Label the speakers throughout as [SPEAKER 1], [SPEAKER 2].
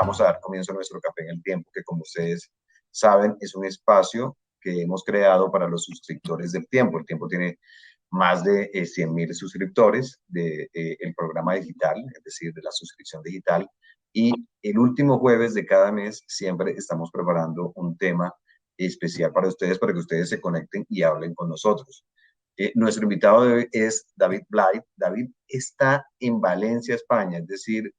[SPEAKER 1] vamos a dar comienzo a nuestro Café en el Tiempo, que como ustedes saben es un espacio que hemos creado para los suscriptores del Tiempo. El Tiempo tiene más de 100.000 suscriptores del programa digital, es decir, de la suscripción digital. Y el último jueves de cada mes siempre estamos preparando un tema especial para ustedes, para que ustedes se conecten y hablen con nosotros. Nuestro invitado de hoy es David Blight. David está en Valencia, España, es decir,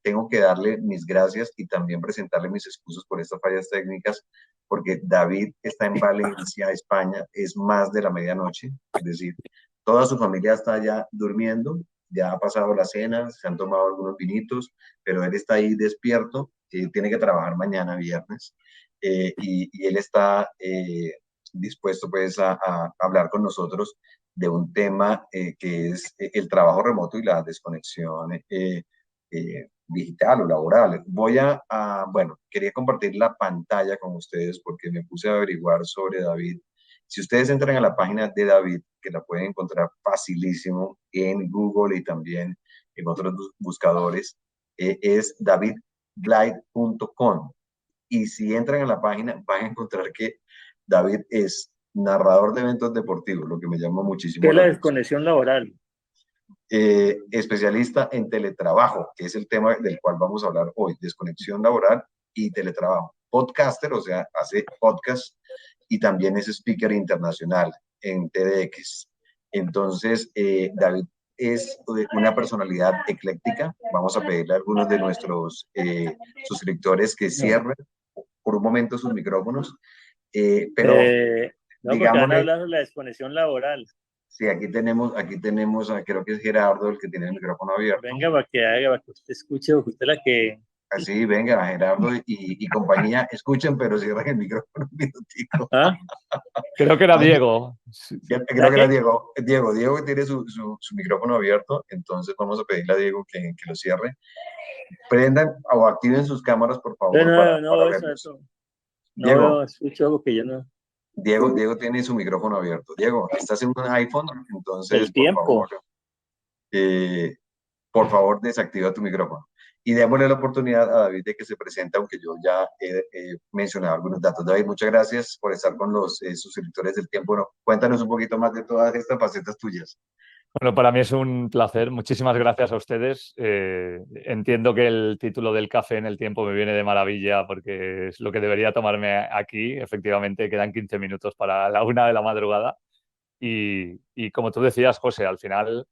[SPEAKER 1] tengo que darle mis gracias y también presentarle mis excusas por estas fallas técnicas, porque David está en Valencia, España, es más de la medianoche, es decir, toda su familia está ya durmiendo, ya ha pasado la cena, se han tomado algunos vinitos, pero él está ahí despierto, tiene que trabajar mañana, viernes, y él está dispuesto pues a hablar con nosotros de un tema que es el trabajo remoto y la desconexión digital o laboral. Bueno, quería compartir la pantalla con ustedes porque me puse a averiguar sobre David. Si ustedes entran a la página de David, que la pueden encontrar facilísimo en Google y también en otros buscadores, es davidblight.com. Y si entran a la página, van a encontrar que David es narrador de eventos deportivos, lo que me llama
[SPEAKER 2] ¿Qué
[SPEAKER 1] muchísimo
[SPEAKER 2] es
[SPEAKER 1] la
[SPEAKER 2] la
[SPEAKER 1] atención.
[SPEAKER 2] desconexión laboral?
[SPEAKER 1] Especialista en teletrabajo, que es el tema del cual vamos a hablar hoy, desconexión laboral y teletrabajo. Podcaster, o sea, hace podcast y también es speaker internacional en TEDx. Entonces, David es una personalidad ecléctica. Vamos a pedirle a algunos de nuestros suscriptores que cierren por un momento sus micrófonos, pero
[SPEAKER 2] No, porque van a
[SPEAKER 1] digámosle,
[SPEAKER 2] hablar de la desconexión laboral.
[SPEAKER 1] sí, aquí tenemos, creo que es Gerardo el que tiene el micrófono abierto.
[SPEAKER 2] Venga, para que usted escuche, porque usted la que...
[SPEAKER 1] Así, venga, Gerardo y compañía, escuchen, pero cierren el micrófono un minutico.
[SPEAKER 2] ¿Ah?
[SPEAKER 3] Creo que era Diego.
[SPEAKER 1] Creo que era Diego. Diego tiene su micrófono abierto, entonces vamos a pedirle a Diego que lo cierre. Prendan o activen sus cámaras, por favor, para verlos.
[SPEAKER 2] No
[SPEAKER 1] Diego,
[SPEAKER 2] escucho algo que yo no...
[SPEAKER 1] Diego tiene su micrófono abierto. Diego, estás en un iPhone, entonces,
[SPEAKER 2] El tiempo.
[SPEAKER 1] eh, por favor, desactiva tu micrófono. Y démosle la oportunidad a David de que se presente, aunque yo ya he mencionado algunos datos. David, muchas gracias por estar con los suscriptores del Tiempo. Bueno, cuéntanos un poquito más de todas estas facetas tuyas.
[SPEAKER 3] Bueno, para mí es un placer. Muchísimas gracias a ustedes. Entiendo que el título del Café en el Tiempo me viene de maravilla porque es lo que debería tomarme aquí. Efectivamente, quedan 15 minutos para la 1 de la madrugada. Y como tú decías, José, al final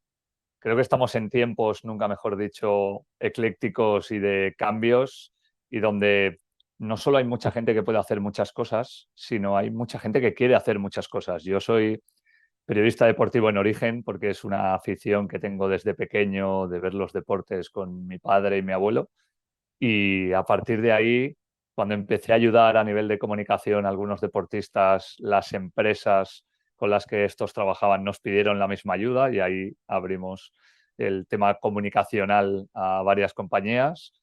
[SPEAKER 3] creo que estamos en tiempos, nunca mejor dicho, eclécticos y de cambios, y donde no solo hay mucha gente que puede hacer muchas cosas, sino hay mucha gente que quiere hacer muchas cosas. Yo soy periodista deportivo en origen porque es una afición que tengo desde pequeño de ver los deportes con mi padre y mi abuelo. Y a partir de ahí, cuando empecé a ayudar a nivel de comunicación a algunos deportistas, las empresas con las que estos trabajaban nos pidieron la misma ayuda y ahí abrimos el tema comunicacional a varias compañías.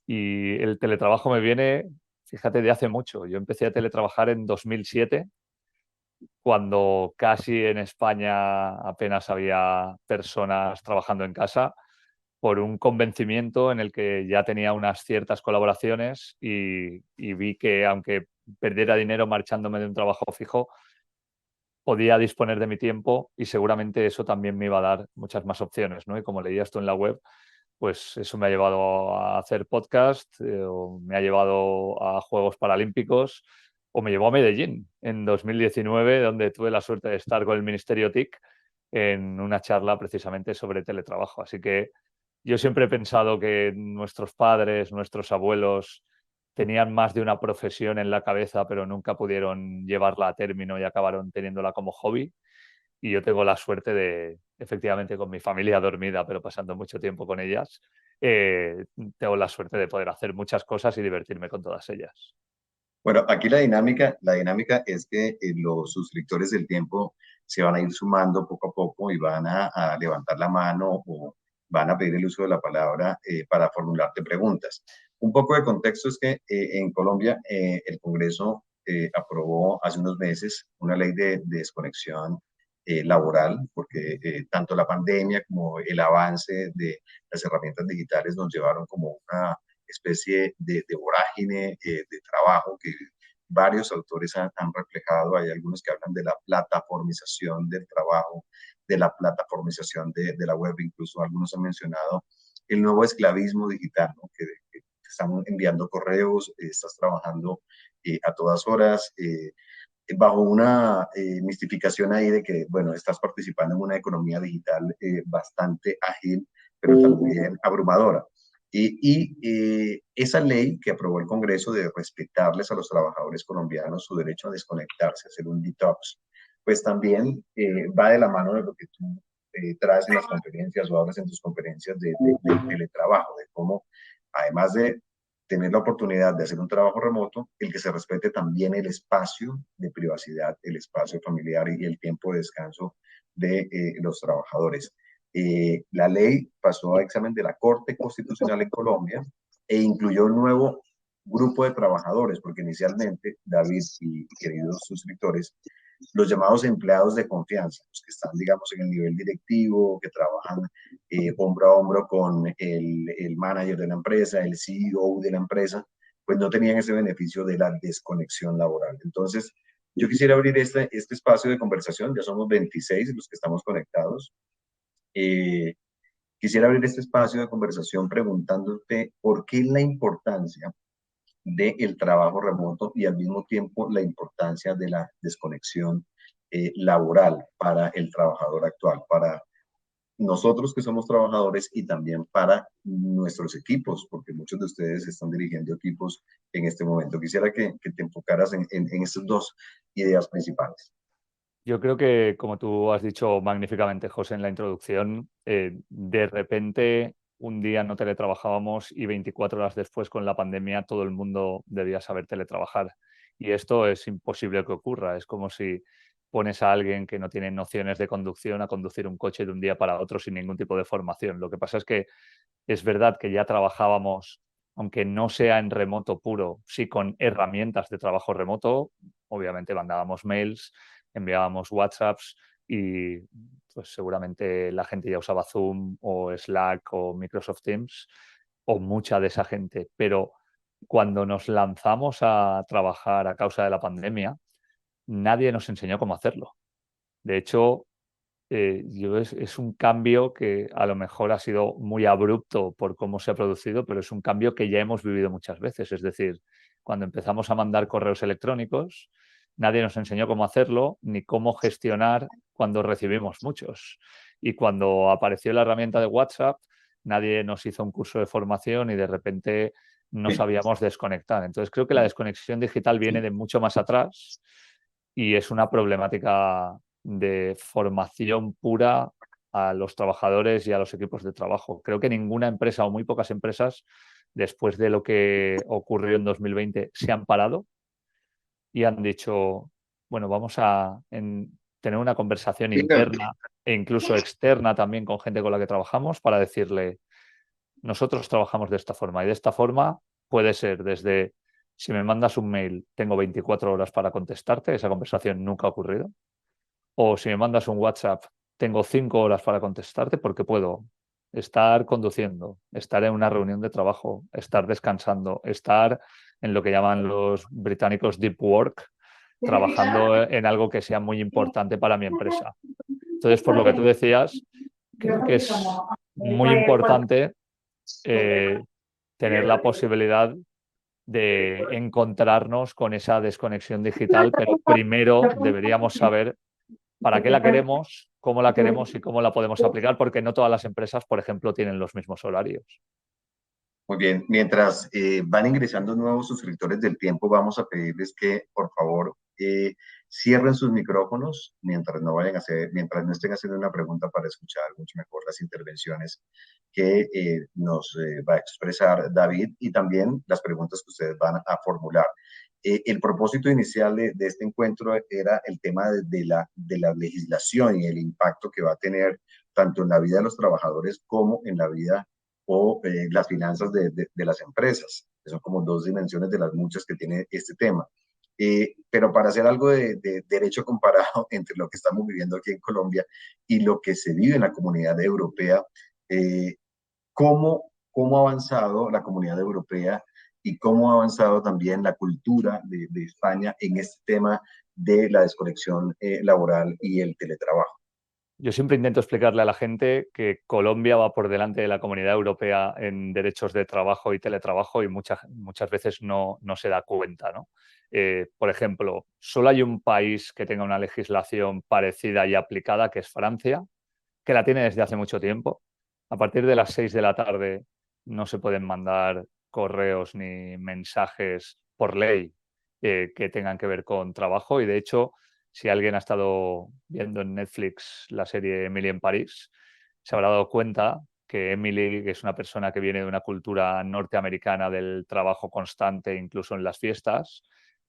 [SPEAKER 3] Y el teletrabajo me viene, fíjate, de hace mucho. Yo empecé a teletrabajar en 2007, cuando casi en España apenas había personas trabajando en casa, por un convencimiento en el que ya tenía unas ciertas colaboraciones y vi que aunque perdiera dinero marchándome de un trabajo fijo, podía disponer de mi tiempo y seguramente eso también me iba a dar muchas más opciones, ¿no? Y como leías tú en la web, pues eso me ha llevado a hacer podcast, o me ha llevado a Juegos Paralímpicos, o me llevó a Medellín en 2019, donde tuve la suerte de estar con el Ministerio TIC en una charla precisamente sobre teletrabajo. Así que yo siempre he pensado que nuestros padres, nuestros abuelos tenían más de una profesión en la cabeza, pero nunca pudieron llevarla a término y acabaron teniéndola como hobby. Y yo tengo la suerte de, efectivamente, con mi familia dormida, pero pasando mucho tiempo con ellas, tengo la suerte de poder hacer muchas cosas y divertirme con todas ellas.
[SPEAKER 1] Bueno, aquí la dinámica es que los suscriptores del Tiempo se van a ir sumando poco a poco y van a levantar la mano o van a pedir el uso de la palabra para formularte preguntas. Un poco de contexto es que en Colombia el Congreso aprobó hace unos meses una ley de desconexión laboral, porque tanto la pandemia como el avance de las herramientas digitales nos llevaron como una especie de vorágine de trabajo que varios autores han reflejado. Hay algunos que hablan de la plataformización del trabajo, de la plataformización de la web, incluso algunos han mencionado el nuevo esclavismo digital, ¿no? Que están enviando correos, estás trabajando a todas horas, bajo una mistificación ahí de que, bueno, estás participando en una economía digital bastante ágil, pero también abrumadora. Esa ley que aprobó el Congreso de respetarles a los trabajadores colombianos su derecho a desconectarse, a hacer un detox, pues también va de la mano de lo que tú traes en las conferencias o hablas en tus conferencias de teletrabajo, de cómo, además de tener la oportunidad de hacer un trabajo remoto, el que se respete también el espacio de privacidad, el espacio familiar y el tiempo de descanso de los trabajadores. La ley pasó a examen de la Corte Constitucional en Colombia e incluyó un nuevo grupo de trabajadores, porque inicialmente, David y queridos suscriptores, los llamados empleados de confianza, los que están, digamos, en el nivel directivo, que trabajan hombro a hombro con el manager de la empresa, el CEO de la empresa, pues no tenían ese beneficio de la desconexión laboral. Entonces, yo quisiera abrir este espacio de conversación, ya somos 26 los que estamos conectados. Quisiera abrir este espacio de conversación preguntándote por qué la importancia del trabajo remoto y al mismo tiempo la importancia de la desconexión laboral para el trabajador actual, para nosotros que somos trabajadores y también para nuestros equipos, porque muchos de ustedes están dirigiendo equipos en este momento. Quisiera que te enfocaras en estas dos ideas principales.
[SPEAKER 3] Yo creo que, como tú has dicho magníficamente, José, en la introducción, de repente un día no teletrabajábamos y 24 horas después, con la pandemia, todo el mundo debía saber teletrabajar. Y esto es imposible que ocurra. Es como si pones a alguien que no tiene nociones de conducción a conducir un coche de un día para otro sin ningún tipo de formación. Lo que pasa es que es verdad que ya trabajábamos, aunque no sea en remoto puro, sí con herramientas de trabajo remoto. Obviamente mandábamos mails, enviábamos WhatsApps y pues seguramente la gente ya usaba Zoom o Slack o Microsoft Teams o mucha de esa gente. Pero cuando nos lanzamos a trabajar a causa de la pandemia, nadie nos enseñó cómo hacerlo. De hecho, es un cambio que a lo mejor ha sido muy abrupto por cómo se ha producido, pero es un cambio que ya hemos vivido muchas veces. Es decir, cuando empezamos a mandar correos electrónicos, nadie nos enseñó cómo hacerlo ni cómo gestionar cuando recibimos muchos. Y cuando apareció la herramienta de WhatsApp, nadie nos hizo un curso de formación y de repente no sabíamos desconectar. Entonces creo que la desconexión digital viene de mucho más atrás y es una problemática de formación pura a los trabajadores y a los equipos de trabajo. Creo que ninguna empresa o muy pocas empresas, después de lo que ocurrió en 2020, se han parado y han dicho, bueno, vamos a tener una conversación interna e incluso externa también con gente con la que trabajamos para decirle, nosotros trabajamos de esta forma y de esta forma puede ser desde, si me mandas un mail, tengo 24 horas para contestarte, esa conversación nunca ha ocurrido. O si me mandas un WhatsApp, tengo 5 horas para contestarte porque puedo estar conduciendo, estar en una reunión de trabajo, estar descansando, estar en lo que llaman los británicos deep work, trabajando en algo que sea muy importante para mi empresa. Entonces, por lo que tú decías, creo que es muy importante tener la posibilidad de encontrarnos con esa desconexión digital, pero primero deberíamos saber para qué la queremos, cómo la queremos y cómo la podemos aplicar, porque no todas las empresas, por ejemplo, tienen los mismos horarios.
[SPEAKER 1] Muy bien, mientras van ingresando nuevos suscriptores del tiempo, vamos a pedirles que, por favor, cierren sus micrófonos mientras no estén haciendo una pregunta para escuchar mucho mejor las intervenciones que nos va a expresar David y también las preguntas que ustedes van a formular. El propósito inicial de este encuentro era el tema de la legislación y el impacto que va a tener tanto en la vida de los trabajadores como en la vida o las finanzas de las empresas, que son como dos dimensiones de las muchas que tiene este tema. Pero para hacer algo de derecho comparado entre lo que estamos viviendo aquí en Colombia y lo que se vive en la comunidad europea, ¿cómo cómo ha avanzado la comunidad europea y cómo ha avanzado también la cultura de España en este tema de la desconexión laboral y el teletrabajo.
[SPEAKER 3] Yo siempre intento explicarle a la gente que Colombia va por delante de la Comunidad Europea en derechos de trabajo y teletrabajo y muchas veces no se da cuenta, ¿no? Por ejemplo, solo hay un país que tenga una legislación parecida y aplicada, que es Francia, que la tiene desde hace mucho tiempo. A partir de las 6 de la tarde no se pueden mandar correos ni mensajes por ley que tengan que ver con trabajo y de hecho, si alguien ha estado viendo en Netflix la serie Emily en París, se habrá dado cuenta que Emily, que es una persona que viene de una cultura norteamericana del trabajo constante, incluso en las fiestas,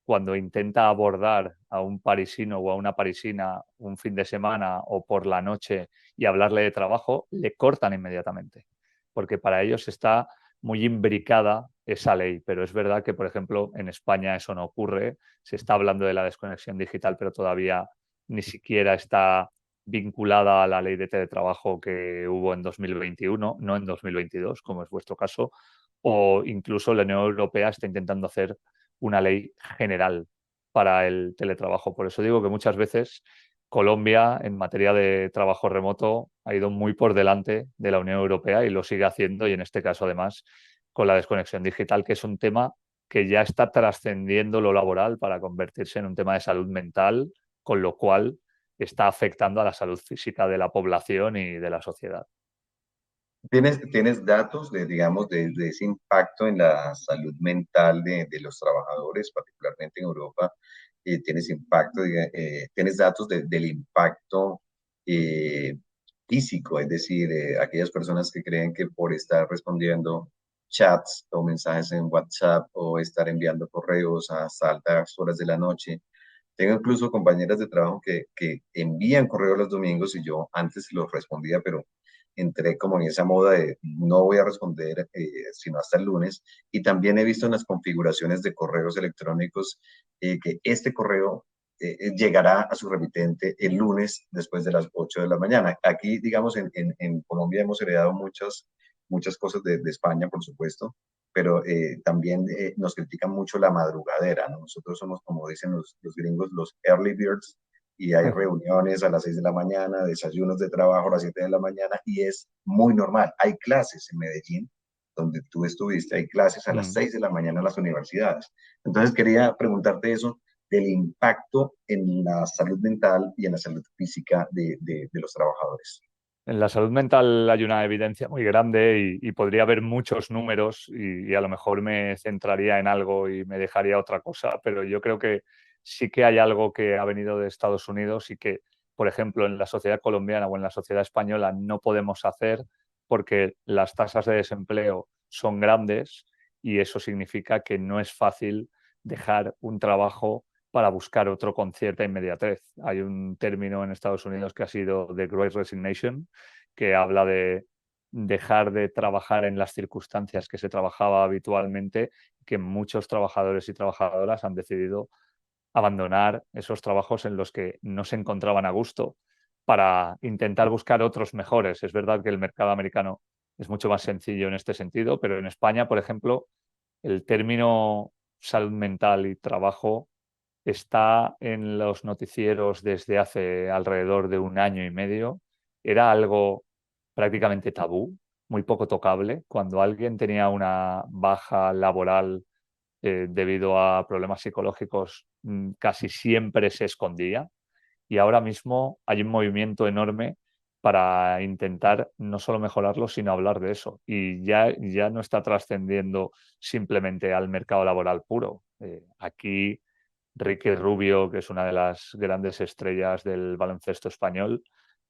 [SPEAKER 3] cuando intenta abordar a un parisino o a una parisina un fin de semana o por la noche y hablarle de trabajo, le cortan inmediatamente, porque para ellos está muy imbricada esa ley. Pero es verdad que, por ejemplo, en España eso no ocurre. Se está hablando de la desconexión digital, pero todavía ni siquiera está vinculada a la ley de teletrabajo que hubo en 2021, no en 2022, como es vuestro caso, o incluso la Unión Europea está intentando hacer una ley general para el teletrabajo. Por eso digo que muchas veces Colombia, en materia de trabajo remoto, ha ido muy por delante de la Unión Europea y lo sigue haciendo, y en este caso, además, con la desconexión digital, que es un tema que ya está trascendiendo lo laboral para convertirse en un tema de salud mental, con lo cual está afectando a la salud física de la población y de la sociedad.
[SPEAKER 1] ¿Tienes datos digamos, de ese impacto en la salud mental de los trabajadores, particularmente en Europa? ¿Tienes impacto, tienes datos del impacto eh, físico? Es decir, aquellas personas que creen que por estar respondiendo chats o mensajes en WhatsApp o estar enviando correos hasta altas horas de la noche. Tengo incluso compañeras de trabajo que envían correos los domingos y yo antes los respondía, pero entré como en esa moda de no voy a responder sino hasta el lunes. Y también he visto en las configuraciones de correos electrónicos que este correo llegará a su remitente el lunes después de las 8 de la mañana. Aquí, digamos, en Colombia hemos heredado muchas cosas de España, por supuesto, pero también nos critican mucho la madrugadera, ¿no? Nosotros somos, como dicen los gringos, los early birds, y hay reuniones a las 6 de la mañana, desayunos de trabajo a las 7 de la mañana, y es muy normal. Hay clases en Medellín, donde tú estuviste, hay clases a las 6 de la mañana en las universidades. Entonces quería preguntarte eso, del impacto en la salud mental y en la salud física de los trabajadores.
[SPEAKER 3] En la salud mental hay una evidencia muy grande y podría haber muchos números y a lo mejor me centraría en algo y me dejaría otra cosa, pero yo creo que sí que hay algo que ha venido de Estados Unidos y que, por ejemplo, en la sociedad colombiana o en la sociedad española no podemos hacer porque las tasas de desempleo son grandes y eso significa que no es fácil dejar un trabajo para buscar otro con cierta inmediatez. Hay un término en Estados Unidos que ha sido The Great Resignation, que habla de dejar de trabajar en las circunstancias que se trabajaba habitualmente, que muchos trabajadores y trabajadoras han decidido abandonar esos trabajos en los que no se encontraban a gusto para intentar buscar otros mejores. Es verdad que el mercado americano es mucho más sencillo en este sentido, pero en España, por ejemplo, el término salud mental y trabajo está en los noticieros desde hace alrededor de un año y medio. Era algo prácticamente tabú, muy poco tocable. Cuando alguien tenía una baja laboral debido a problemas psicológicos, casi siempre se escondía. Y ahora mismo hay un movimiento enorme para intentar no solo mejorarlo, sino hablar de eso. Y ya no está trascendiendo simplemente al mercado laboral puro. Aquí Ricky Rubio, que es una de las grandes estrellas del baloncesto español,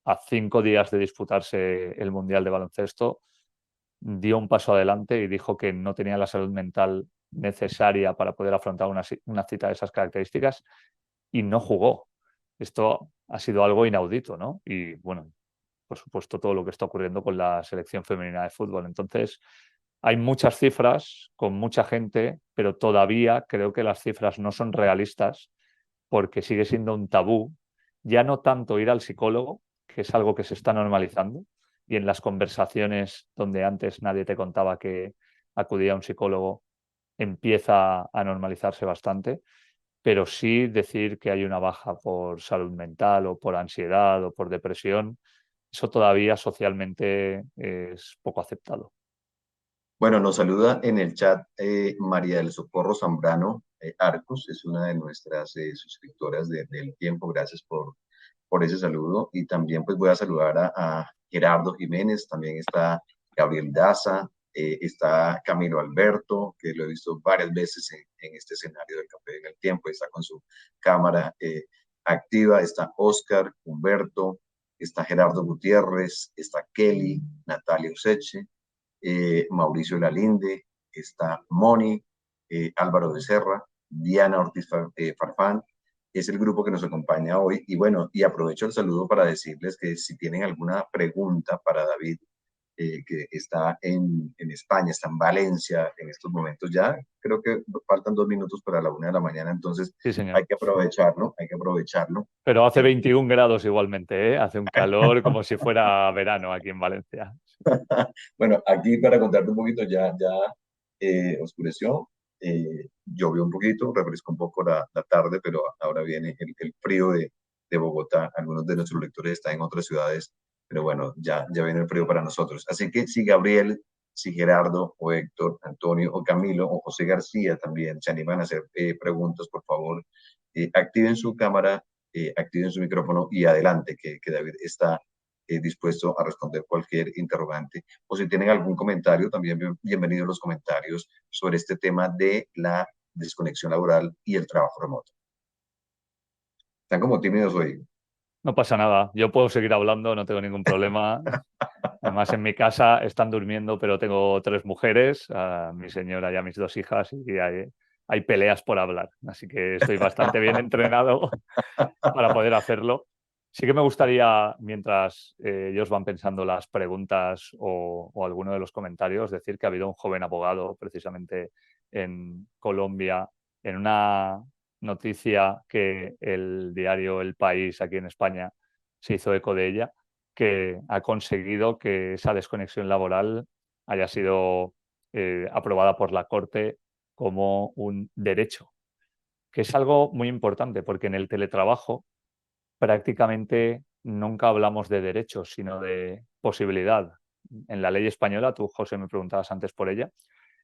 [SPEAKER 3] a 5 días de disputarse el Mundial de Baloncesto, dio un paso adelante y dijo que no tenía la salud mental necesaria para poder afrontar una cita de esas características y no jugó. Esto ha sido algo inaudito, ¿no? Y bueno, por supuesto, todo lo que está ocurriendo con la selección femenina de fútbol. Entonces, hay muchas cifras con mucha gente, pero todavía creo que las cifras no son realistas porque sigue siendo un tabú. Ya no tanto ir al psicólogo, que es algo que se está normalizando, y en las conversaciones donde antes nadie te contaba que acudía a un psicólogo empieza a normalizarse bastante, pero sí decir que hay una baja por salud mental o por ansiedad o por depresión, eso todavía socialmente es poco aceptado.
[SPEAKER 1] Bueno, nos saluda en el chat María del Socorro Zambrano Arcos, es una de nuestras suscriptoras del tiempo. Gracias por ese saludo. Y también pues voy a saludar a Gerardo Jiménez, también está Gabriel Daza, está Camilo Alberto, que lo he visto varias veces en este escenario del Café en el Tiempo, está con su cámara activa, está Oscar, Humberto, está Gerardo Gutiérrez, está Kelly, Natalia Useche, Mauricio Lalinde, está Moni, Álvaro Becerra, Diana Ortiz Farfán, es el grupo que nos acompaña hoy. Y bueno, y aprovecho el saludo para decirles que si tienen alguna pregunta para David, que está en España, está en Valencia en estos momentos ya, creo que faltan 2 minutos para la 1 de la mañana, entonces
[SPEAKER 3] Sí, señor.
[SPEAKER 1] hay que aprovecharlo, hay que aprovecharlo.
[SPEAKER 3] Pero hace 21 grados igualmente, ¿eh? Hace un calor como si fuera verano aquí en Valencia.
[SPEAKER 1] Bueno, aquí para contarte un poquito, ya oscureció, llovió un poquito, refrescó un poco la tarde, pero ahora viene el frío de Bogotá. Algunos de nuestros lectores están en otras ciudades, pero bueno, ya viene el frío para nosotros. Así que si Gabriel, si Gerardo, o Héctor, Antonio, o Camilo, o José García también se animan a hacer preguntas, por favor, activen su cámara, activen su micrófono y adelante, que David está dispuesto a responder cualquier interrogante. O si tienen algún comentario, también bienvenidos los comentarios sobre este tema de la desconexión laboral y el trabajo remoto. Están como tímidos hoy.
[SPEAKER 3] No pasa nada, yo puedo seguir hablando, no tengo ningún problema. Además, en mi casa están durmiendo, pero tengo 3 mujeres, a mi señora y a mis 2 hijas, y hay peleas por hablar. Así que estoy bastante bien entrenado para poder hacerlo. Sí que me gustaría, mientras ellos van pensando las preguntas o alguno de los comentarios, decir que ha habido un joven abogado precisamente en Colombia, en una noticia que el diario El País aquí en España se hizo eco de ella, que ha conseguido que esa desconexión laboral haya sido aprobada por la Corte como un derecho, que es algo muy importante porque en el teletrabajo prácticamente nunca hablamos de derechos, sino de posibilidad. En la ley española, tú, José, me preguntabas antes por ella,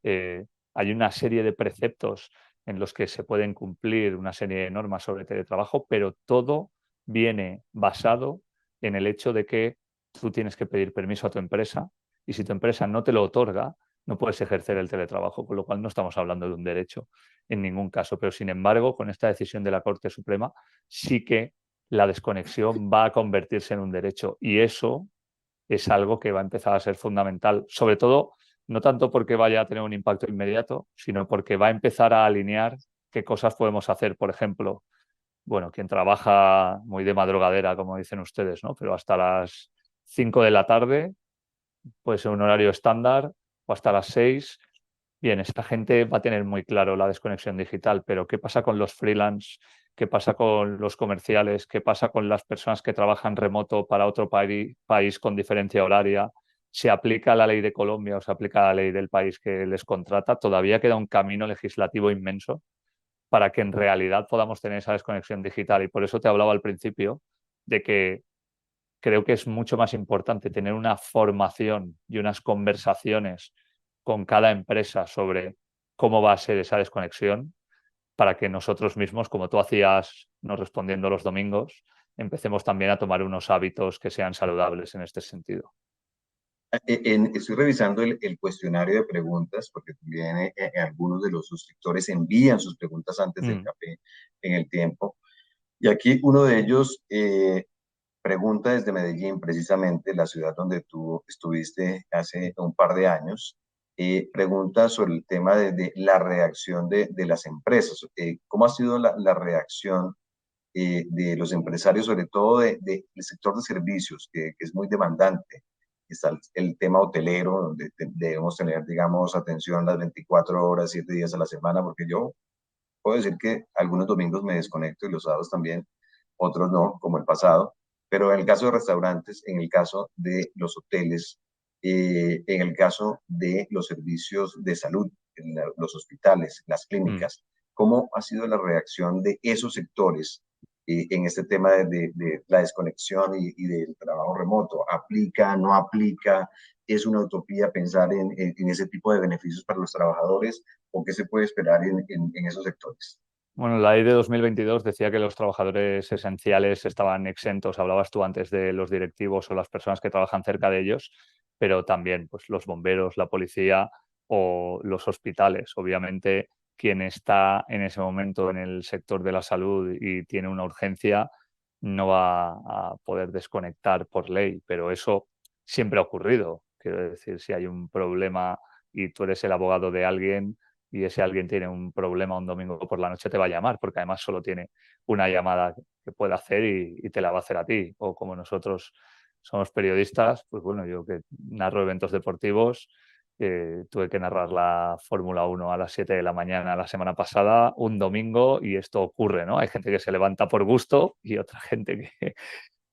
[SPEAKER 3] hay una serie de preceptos en los que se pueden cumplir una serie de normas sobre teletrabajo, pero todo viene basado en el hecho de que tú tienes que pedir permiso a tu empresa y si tu empresa no te lo otorga, no puedes ejercer el teletrabajo, con lo cual no estamos hablando de un derecho en ningún caso. Pero, sin embargo, con esta decisión de la Corte Suprema sí que la desconexión va a convertirse en un derecho y eso es algo que va a empezar a ser fundamental, sobre todo no tanto porque vaya a tener un impacto inmediato, sino porque va a empezar a alinear qué cosas podemos hacer. Por ejemplo, bueno, quien trabaja muy de madrugadera, como dicen ustedes, ¿no? Pero hasta las 5 de la tarde, puede ser un horario estándar, o hasta las 6. Bien, esta gente va a tener muy claro la desconexión digital, pero ¿qué pasa con los freelance? ¿Qué pasa con los comerciales? ¿Qué pasa con las personas que trabajan remoto para otro país con diferencia horaria? ¿Se aplica la ley de Colombia o se aplica la ley del país que les contrata? Todavía queda un camino legislativo inmenso para que en realidad podamos tener esa desconexión digital. Y por eso te hablaba al principio de que creo que es mucho más importante tener una formación y unas conversaciones con cada empresa sobre cómo va a ser esa desconexión para que nosotros mismos, como tú hacías no respondiendo los domingos, empecemos también a tomar unos hábitos que sean saludables en este sentido.
[SPEAKER 1] Estoy revisando el cuestionario de preguntas porque también algunos de los suscriptores envían sus preguntas antes del café en el tiempo. Y aquí uno de ellos pregunta desde Medellín, precisamente la ciudad donde tú estuviste hace un par de años. Pregunta sobre el tema de la reacción de las empresas. ¿Cómo ha sido la reacción de los empresarios, sobre todo del sector de servicios, que es muy demandante? Está el tema hotelero, donde debemos tener, digamos, atención las 24 horas, 7 días a la semana, porque yo puedo decir que algunos domingos me desconecto y los sábados también, otros no, como el pasado. Pero en el caso de restaurantes, en el caso de los hoteles, en el caso de los servicios de salud, los hospitales, las clínicas, ¿cómo ha sido la reacción de esos sectores en este tema de la desconexión y del trabajo remoto? ¿Aplica, no aplica? ¿Es una utopía pensar en ese tipo de beneficios para los trabajadores o qué se puede esperar en esos sectores?
[SPEAKER 3] Bueno, la ley de 2022 decía que los trabajadores esenciales estaban exentos. Hablabas tú antes de los directivos o las personas que trabajan cerca de ellos, pero también pues, los bomberos, la policía o los hospitales. Obviamente, quien está en ese momento en el sector de la salud y tiene una urgencia no va a poder desconectar por ley, pero eso siempre ha ocurrido. Quiero decir, si hay un problema y tú eres el abogado de alguien y ese alguien tiene un problema un domingo por la noche, te va a llamar, porque además solo tiene una llamada que puede hacer y te la va a hacer a ti. O como nosotros somos periodistas, pues bueno, yo que narro eventos deportivos, tuve que narrar la Fórmula 1 a las 7 de la mañana la semana pasada, un domingo, y esto ocurre, ¿no? Hay gente que se levanta por gusto y otra gente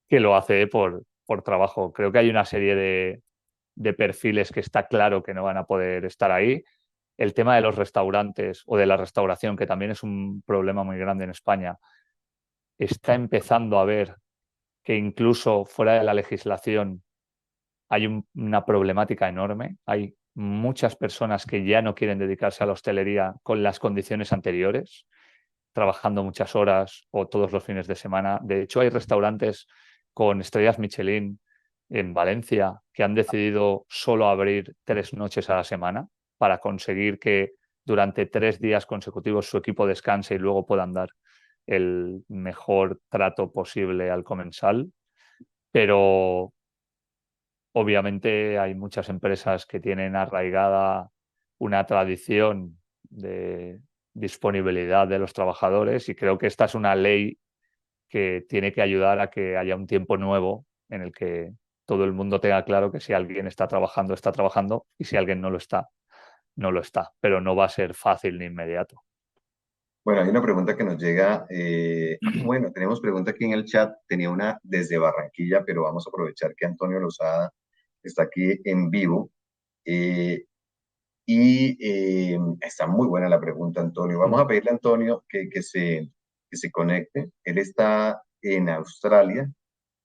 [SPEAKER 3] que lo hace por trabajo. Creo que hay una serie de perfiles que está claro que no van a poder estar ahí. El tema de los restaurantes o de la restauración, que también es un problema muy grande en España, está empezando a ver que incluso fuera de la legislación hay una problemática enorme. Hay muchas personas que ya no quieren dedicarse a la hostelería con las condiciones anteriores, trabajando muchas horas o todos los fines de semana. De hecho, hay restaurantes con estrellas Michelin en Valencia que han decidido solo abrir 3 noches a la semana para conseguir que durante 3 días consecutivos su equipo descanse y luego puedan dar el mejor trato posible al comensal. Pero obviamente hay muchas empresas que tienen arraigada una tradición de disponibilidad de los trabajadores y creo que esta es una ley que tiene que ayudar a que haya un tiempo nuevo en el que todo el mundo tenga claro que si alguien está trabajando y si alguien no lo está, no lo está, pero no va a ser fácil ni inmediato.
[SPEAKER 1] Bueno, hay una pregunta que nos llega. Bueno, tenemos pregunta aquí en el chat. Tenía una desde Barranquilla, pero vamos a aprovechar que Antonio Lozada está aquí en vivo. Eh, está muy buena la pregunta, Antonio. Vamos a pedirle a Antonio que se conecte. Él está en Australia,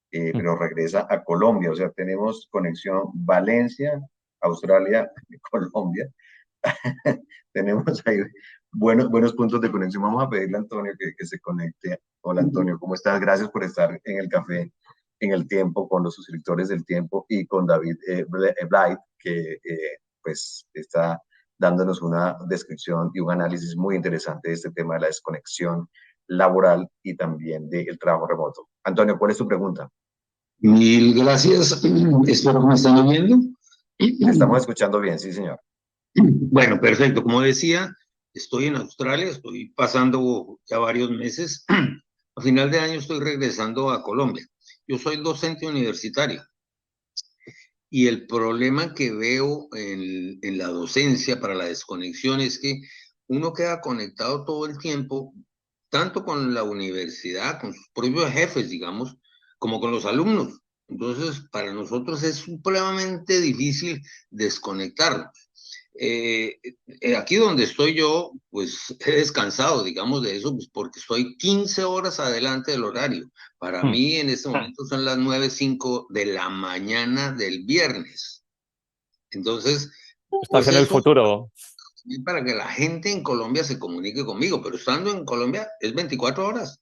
[SPEAKER 1] pero regresa a Colombia. O sea, tenemos conexión Valencia, Australia, Colombia. Tenemos ahí buenos puntos de conexión. Vamos a pedirle a Antonio que se conecte. Hola Antonio, ¿cómo estás? Gracias por estar en el café en el tiempo con los suscriptores del tiempo y con David Blight, que pues está dándonos una descripción y un análisis muy interesante de este tema de la desconexión laboral y también del trabajo remoto. Antonio, ¿cuál es tu pregunta?
[SPEAKER 4] Mil gracias. Espero que me están oyendo.
[SPEAKER 1] Estamos escuchando bien, sí, señor.
[SPEAKER 4] Bueno, perfecto. Como decía, estoy en Australia, estoy pasando ya varios meses. A final de año estoy regresando a Colombia. Yo soy docente universitario y el problema que veo en la docencia para la desconexión es que uno queda conectado todo el tiempo, tanto con la universidad, con sus propios jefes, digamos, como con los alumnos. Entonces, para nosotros es supremamente difícil desconectarnos. Aquí donde estoy yo, pues he descansado, digamos, de eso, pues porque estoy 15 horas adelante del horario. Para mí en este momento son las 9:05 de la mañana del viernes. Entonces,
[SPEAKER 3] Estás
[SPEAKER 4] pues
[SPEAKER 3] en el
[SPEAKER 4] eso
[SPEAKER 3] futuro.
[SPEAKER 4] es para que la gente en Colombia se comunique conmigo, pero estando en Colombia es 24 horas.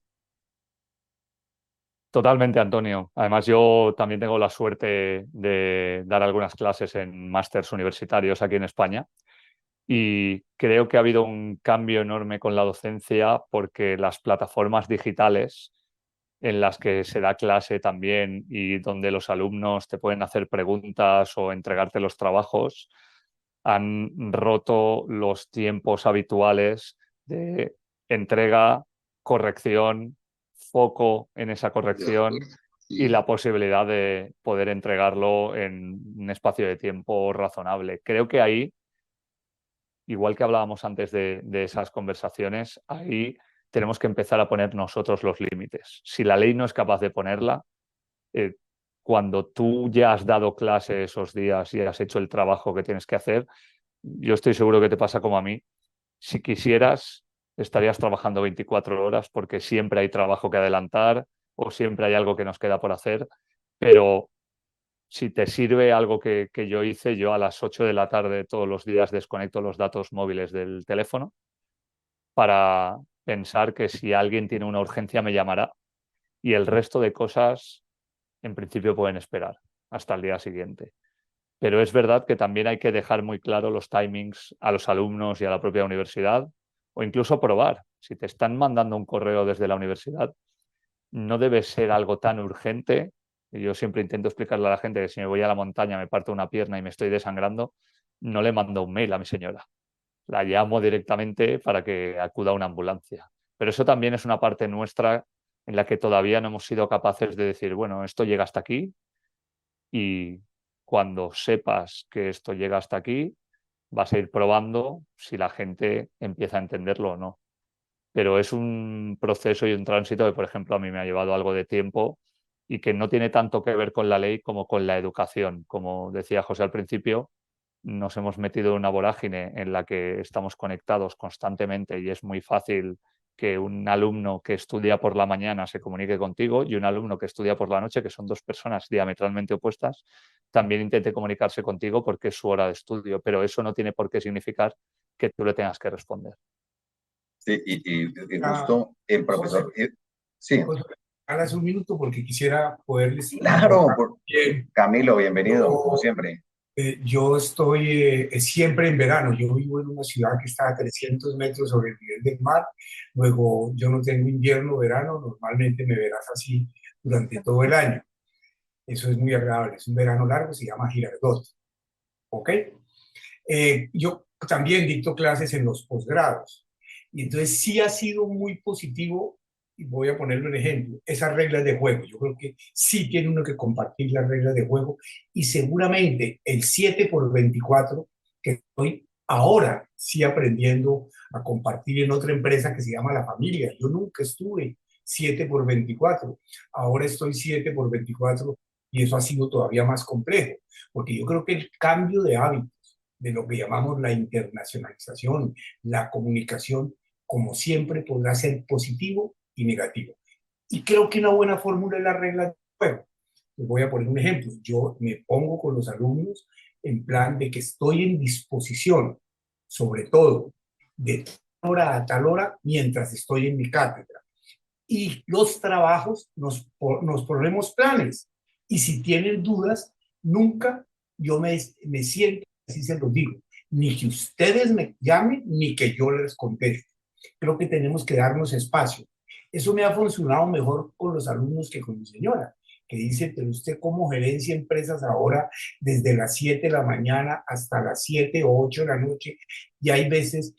[SPEAKER 3] Totalmente, Antonio. Además, yo también tengo la suerte de dar algunas clases en másters universitarios aquí en España y creo que ha habido un cambio enorme con la docencia porque las plataformas digitales en las que se da clase también y donde los alumnos te pueden hacer preguntas o entregarte los trabajos han roto los tiempos habituales de entrega, corrección, foco en esa
[SPEAKER 4] De
[SPEAKER 3] corrección
[SPEAKER 4] acuerdo.
[SPEAKER 3] y
[SPEAKER 4] Sí.
[SPEAKER 3] la posibilidad de poder entregarlo en un espacio de tiempo razonable. Creo que ahí, igual que hablábamos antes de esas conversaciones, ahí tenemos que empezar a poner nosotros los límites. Si la ley no es capaz de ponerla, cuando tú ya has dado clase esos días y has hecho el trabajo que tienes que hacer, yo estoy seguro que te pasa como a mí. Si quisieras, estarías trabajando 24 horas porque siempre hay trabajo que adelantar o siempre hay algo que nos queda por hacer, pero si te sirve algo que yo hice, yo a las 8 de la tarde todos los días desconecto los datos móviles del teléfono para pensar que si alguien tiene una urgencia me llamará y el resto de cosas en principio pueden esperar hasta el día siguiente. Pero es verdad que también hay que dejar muy claro los timings a los alumnos y a la propia universidad o incluso probar. Si te están mandando un correo desde la universidad, no debe ser algo tan urgente. Yo siempre intento explicarle a la gente que si me voy a la montaña, me parto una pierna y me estoy desangrando, no le mando un mail a mi señora. La llamo directamente para que acuda a una ambulancia. Pero eso también es una parte nuestra en la que todavía no hemos sido capaces de decir, bueno, esto llega hasta aquí y cuando sepas que esto llega hasta aquí, vas a ir probando si la gente empieza a entenderlo o no. Pero es un proceso y un tránsito que, por ejemplo, a mí me ha llevado algo de tiempo y que no tiene tanto que ver con la ley como con la educación. Como decía José al principio, nos hemos metido en una vorágine en la que estamos conectados constantemente y es muy fácil que un alumno que estudia por la mañana se comunique contigo y un alumno que estudia por la noche, que son dos personas diametralmente opuestas, también intente comunicarse contigo porque es su hora de estudio, pero eso no tiene por qué significar que tú le tengas que responder.
[SPEAKER 1] Sí, y justo el profesor, sí,
[SPEAKER 5] Hagas un minuto porque quisiera poderles
[SPEAKER 1] claro,
[SPEAKER 5] bien.
[SPEAKER 1] Camilo, bienvenido, como siempre.
[SPEAKER 5] Yo estoy siempre en verano. Yo vivo en una ciudad que está a 300 metros sobre el nivel del mar. Luego, yo no tengo invierno, verano. Normalmente me verás así durante todo el año. Eso es muy agradable. Es un verano largo, se llama Girardot. ¿Ok? Yo también dicto clases en los posgrados. Y entonces sí ha sido muy positivo, y voy a ponerle un ejemplo, esas reglas de juego. Yo creo que sí tiene uno que compartir las reglas de juego y seguramente el 7x24 que estoy ahora sí aprendiendo a compartir en otra empresa que se llama La Familia. Yo nunca estuve 7x24, ahora estoy 7x24 y eso ha sido todavía más complejo, porque yo creo que el cambio de hábitos de lo que llamamos la internacionalización, la comunicación, como siempre, podrá ser positivo y negativo. Y creo que una buena fórmula es la regla del juego. Les voy a poner un ejemplo. Yo me pongo con los alumnos en plan de que estoy en disposición, sobre todo, de tal hora a tal hora, mientras estoy en mi cátedra. Y los trabajos nos ponemos planes. Y si tienen dudas, nunca yo me siento, así se los digo, ni que ustedes me llamen, ni que yo les conteste. Creo que tenemos que darnos espacio. Eso me ha funcionado mejor con los alumnos que con mi señora, que dice, pero usted como gerencia empresas ahora, desde las 7 de la mañana hasta las 7 o 8 de la noche, y hay veces,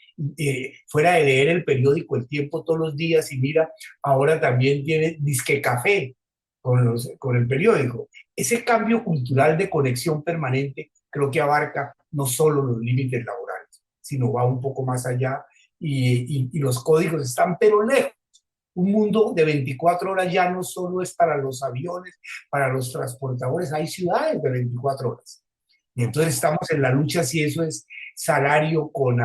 [SPEAKER 5] fuera de leer el periódico El Tiempo todos los días, y mira, ahora también tiene disque café con el periódico. Ese cambio cultural de conexión permanente creo que abarca no solo los límites laborales, sino va un poco más allá y los códigos están pero lejos. Un mundo de 24 horas ya no solo es para los aviones, para los transportadores, hay ciudades de 24 horas. Y entonces estamos en la lucha si eso es salario con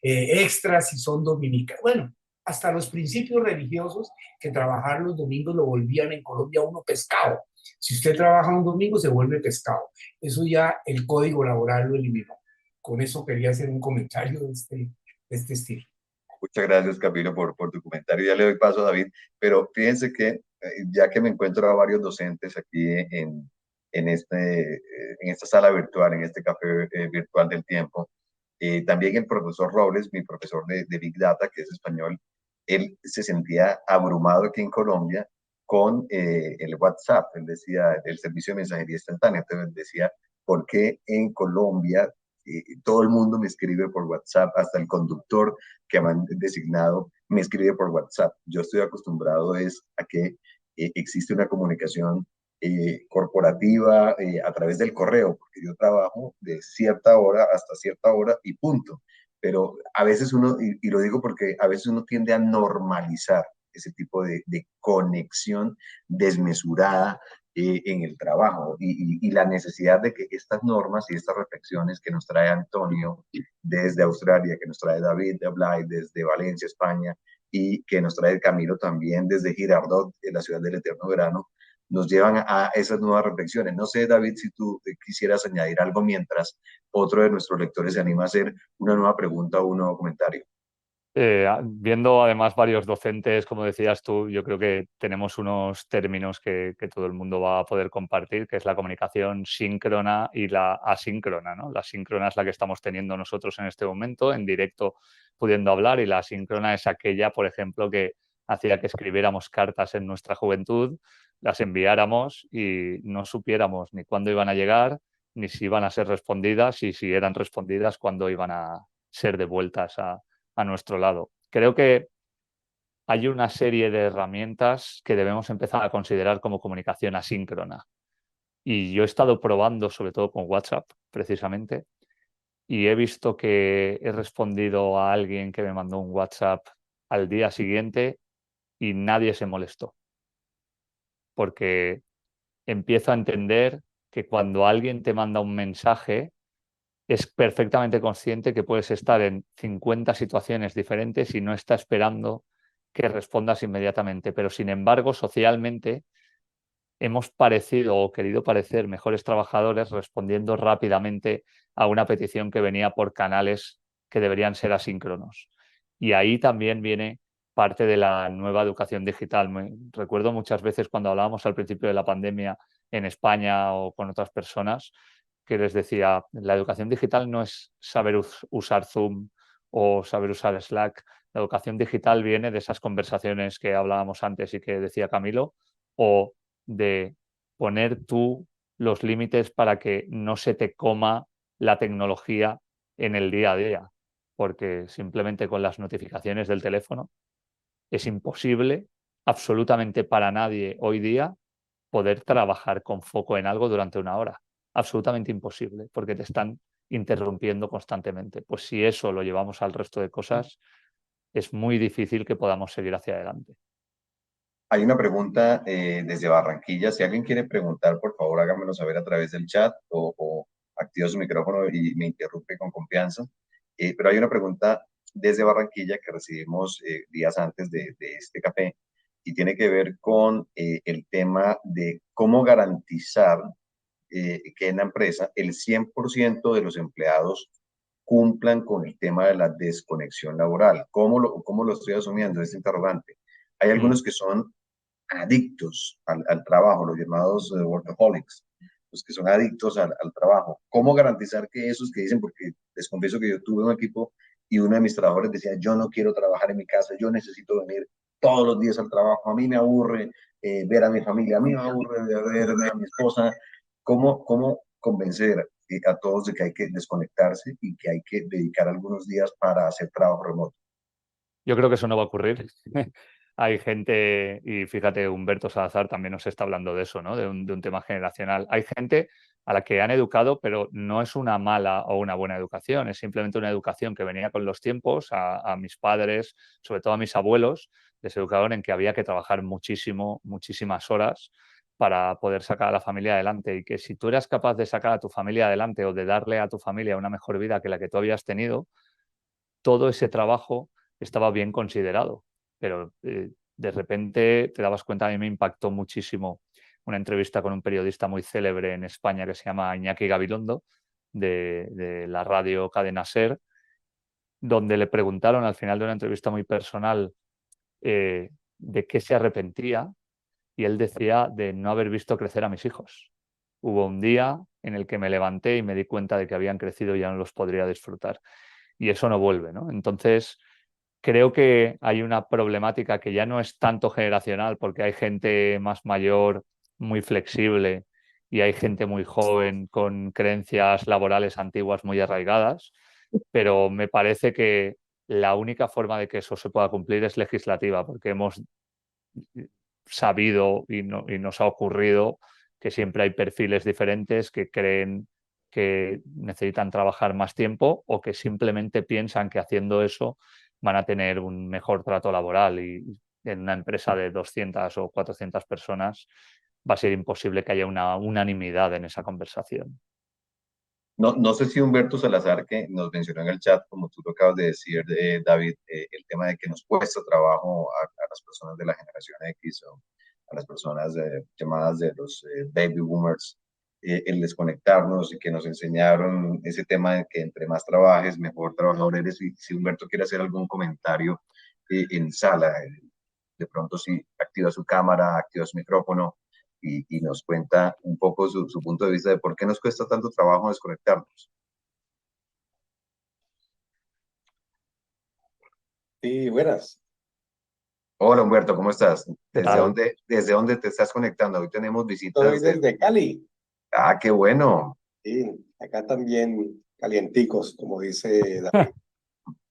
[SPEAKER 5] extras, si son dominicas. Bueno, hasta los principios religiosos que trabajar los domingos lo volvían en Colombia uno pescado. Si usted trabaja un domingo se vuelve pescado. Eso ya el código laboral lo eliminó. Con eso quería hacer un comentario de este estilo.
[SPEAKER 1] Muchas gracias, Camilo, por tu comentario. Ya le doy paso a David, pero fíjense que ya que me encuentro a varios docentes aquí en esta sala virtual, en este café virtual del tiempo, también el profesor Robles, mi profesor de Big Data, que es español, él se sentía abrumado aquí en Colombia con el WhatsApp. Él decía, el servicio de mensajería instantánea. Entonces decía, ¿por qué en Colombia todo el mundo me escribe por WhatsApp? Hasta el conductor que me han designado me escribe por WhatsApp. Yo estoy acostumbrado a que existe una comunicación corporativa a través del correo, porque yo trabajo de cierta hora hasta cierta hora y punto. Pero a veces uno, y lo digo porque a veces uno tiende a normalizar ese tipo de conexión desmesurada en el trabajo y la necesidad de que estas normas y estas reflexiones que nos trae Antonio desde Australia, que nos trae David de Ablay desde Valencia, España, y que nos trae Camilo también desde Girardot, en la ciudad del eterno verano, nos llevan a esas nuevas reflexiones. No sé, David, si tú quisieras añadir algo mientras otro de nuestros lectores se anima a hacer una nueva pregunta o un nuevo comentario.
[SPEAKER 3] Viendo además varios docentes, como decías tú, yo creo que tenemos unos términos que todo el mundo va a poder compartir, que es la comunicación síncrona y la asíncrona, ¿no? La síncrona es la que estamos teniendo nosotros en este momento, en directo, pudiendo hablar, y la asíncrona es aquella, por ejemplo, que hacía que escribiéramos cartas en nuestra juventud, las enviáramos y no supiéramos ni cuándo iban a llegar, ni si iban a ser respondidas, y si eran respondidas, cuándo iban a ser devueltas a nuestro lado. Creo que hay una serie de herramientas que debemos empezar a considerar como comunicación asíncrona. Y yo he estado probando, sobre todo con WhatsApp, precisamente, y he visto que he respondido a alguien que me mandó un WhatsApp al día siguiente y nadie se molestó. Porque empiezo a entender que cuando alguien te manda un mensaje, es perfectamente consciente que puedes estar en 50 situaciones diferentes y no está esperando que respondas inmediatamente. Pero, sin embargo, socialmente hemos parecido o querido parecer mejores trabajadores respondiendo rápidamente a una petición que venía por canales que deberían ser asíncronos. Y ahí también viene parte de la nueva educación digital. Recuerdo muchas veces cuando hablábamos al principio de la pandemia en España o con otras personas, que les decía, la educación digital no es saber usar Zoom o saber usar Slack. La educación digital viene de esas conversaciones que hablábamos antes y que decía Camilo, o de poner tú los límites para que no se te coma la tecnología en el día a día, porque simplemente con las notificaciones del teléfono es imposible absolutamente para nadie hoy día poder trabajar con foco en algo durante una hora. Absolutamente imposible, porque te están interrumpiendo constantemente. Pues si eso lo llevamos al resto de cosas, es muy difícil que podamos seguir hacia adelante.
[SPEAKER 1] Hay una pregunta desde Barranquilla. Si alguien quiere preguntar, por favor, háganmelo saber a través del chat o activa su micrófono y me interrumpe con confianza. Pero hay una pregunta desde Barranquilla que recibimos días antes de este café y tiene que ver con el tema de cómo garantizar que en la empresa el 100% de los empleados cumplan con el tema de la desconexión laboral. ¿Cómo lo estoy asumiendo? Es interrogante. Hay algunos que son adictos al trabajo, los llamados workaholics, los que son adictos al trabajo. ¿Cómo garantizar que esos que dicen, porque les confieso que yo tuve un equipo y uno de mis trabajadores decía, yo no quiero trabajar en mi casa, yo necesito venir todos los días al trabajo, a mí me aburre ver a mi familia, a mí me aburre ver a mi esposa? ¿Cómo convencer a todos de que hay que desconectarse y que hay que dedicar algunos días para hacer trabajo remoto?
[SPEAKER 3] Yo creo que eso no va a ocurrir. Hay gente, y fíjate, Humberto Salazar también nos está hablando de eso, ¿no? De un tema generacional. Hay gente a la que han educado, pero no es una mala o una buena educación, es simplemente una educación que venía con los tiempos. A mis padres, sobre todo a mis abuelos, les educaron en que había que trabajar muchísimo, muchísimas horas para poder sacar a la familia adelante, y que si tú eras capaz de sacar a tu familia adelante o de darle a tu familia una mejor vida que la que tú habías tenido, todo ese trabajo estaba bien considerado. Pero de repente te dabas cuenta, a mí me impactó muchísimo una entrevista con un periodista muy célebre en España que se llama Iñaki Gabilondo, de la radio Cadena SER, donde le preguntaron al final de una entrevista muy personal de qué se arrepentía, y él decía de no haber visto crecer a mis hijos. Hubo un día en el que me levanté y me di cuenta de que habían crecido y ya no los podría disfrutar. Y eso no vuelve, ¿no? Entonces, creo que hay una problemática que ya no es tanto generacional, porque hay gente más mayor, muy flexible, y hay gente muy joven con creencias laborales antiguas muy arraigadas, pero me parece que la única forma de que eso se pueda cumplir es legislativa, porque hemos sabido y nos ha ocurrido que siempre hay perfiles diferentes que creen que necesitan trabajar más tiempo, o que simplemente piensan que haciendo eso van a tener un mejor trato laboral, y en una empresa de 200 o 400 personas va a ser imposible que haya una unanimidad en esa conversación.
[SPEAKER 1] No sé si Humberto Salazar, que nos mencionó en el chat, como tú lo acabas de decir, David, el tema de que nos cuesta trabajo a las personas de la generación X o a las personas llamadas de los baby boomers, el desconectarnos y que nos enseñaron ese tema de que entre más trabajes, mejor trabajador eres. Y si Humberto quiere hacer algún comentario en sala, de pronto si activa su cámara, activa su micrófono y nos cuenta un poco su punto de vista de por qué nos cuesta tanto trabajo desconectarnos.
[SPEAKER 6] Sí, buenas.
[SPEAKER 1] Hola Humberto, ¿cómo estás?
[SPEAKER 3] ¿Qué tal?
[SPEAKER 1] ¿Desde dónde te estás conectando? Hoy tenemos
[SPEAKER 6] Estoy
[SPEAKER 1] visitas
[SPEAKER 6] desde Cali.
[SPEAKER 1] Ah, qué bueno.
[SPEAKER 6] Sí, acá también calienticos, como dice David,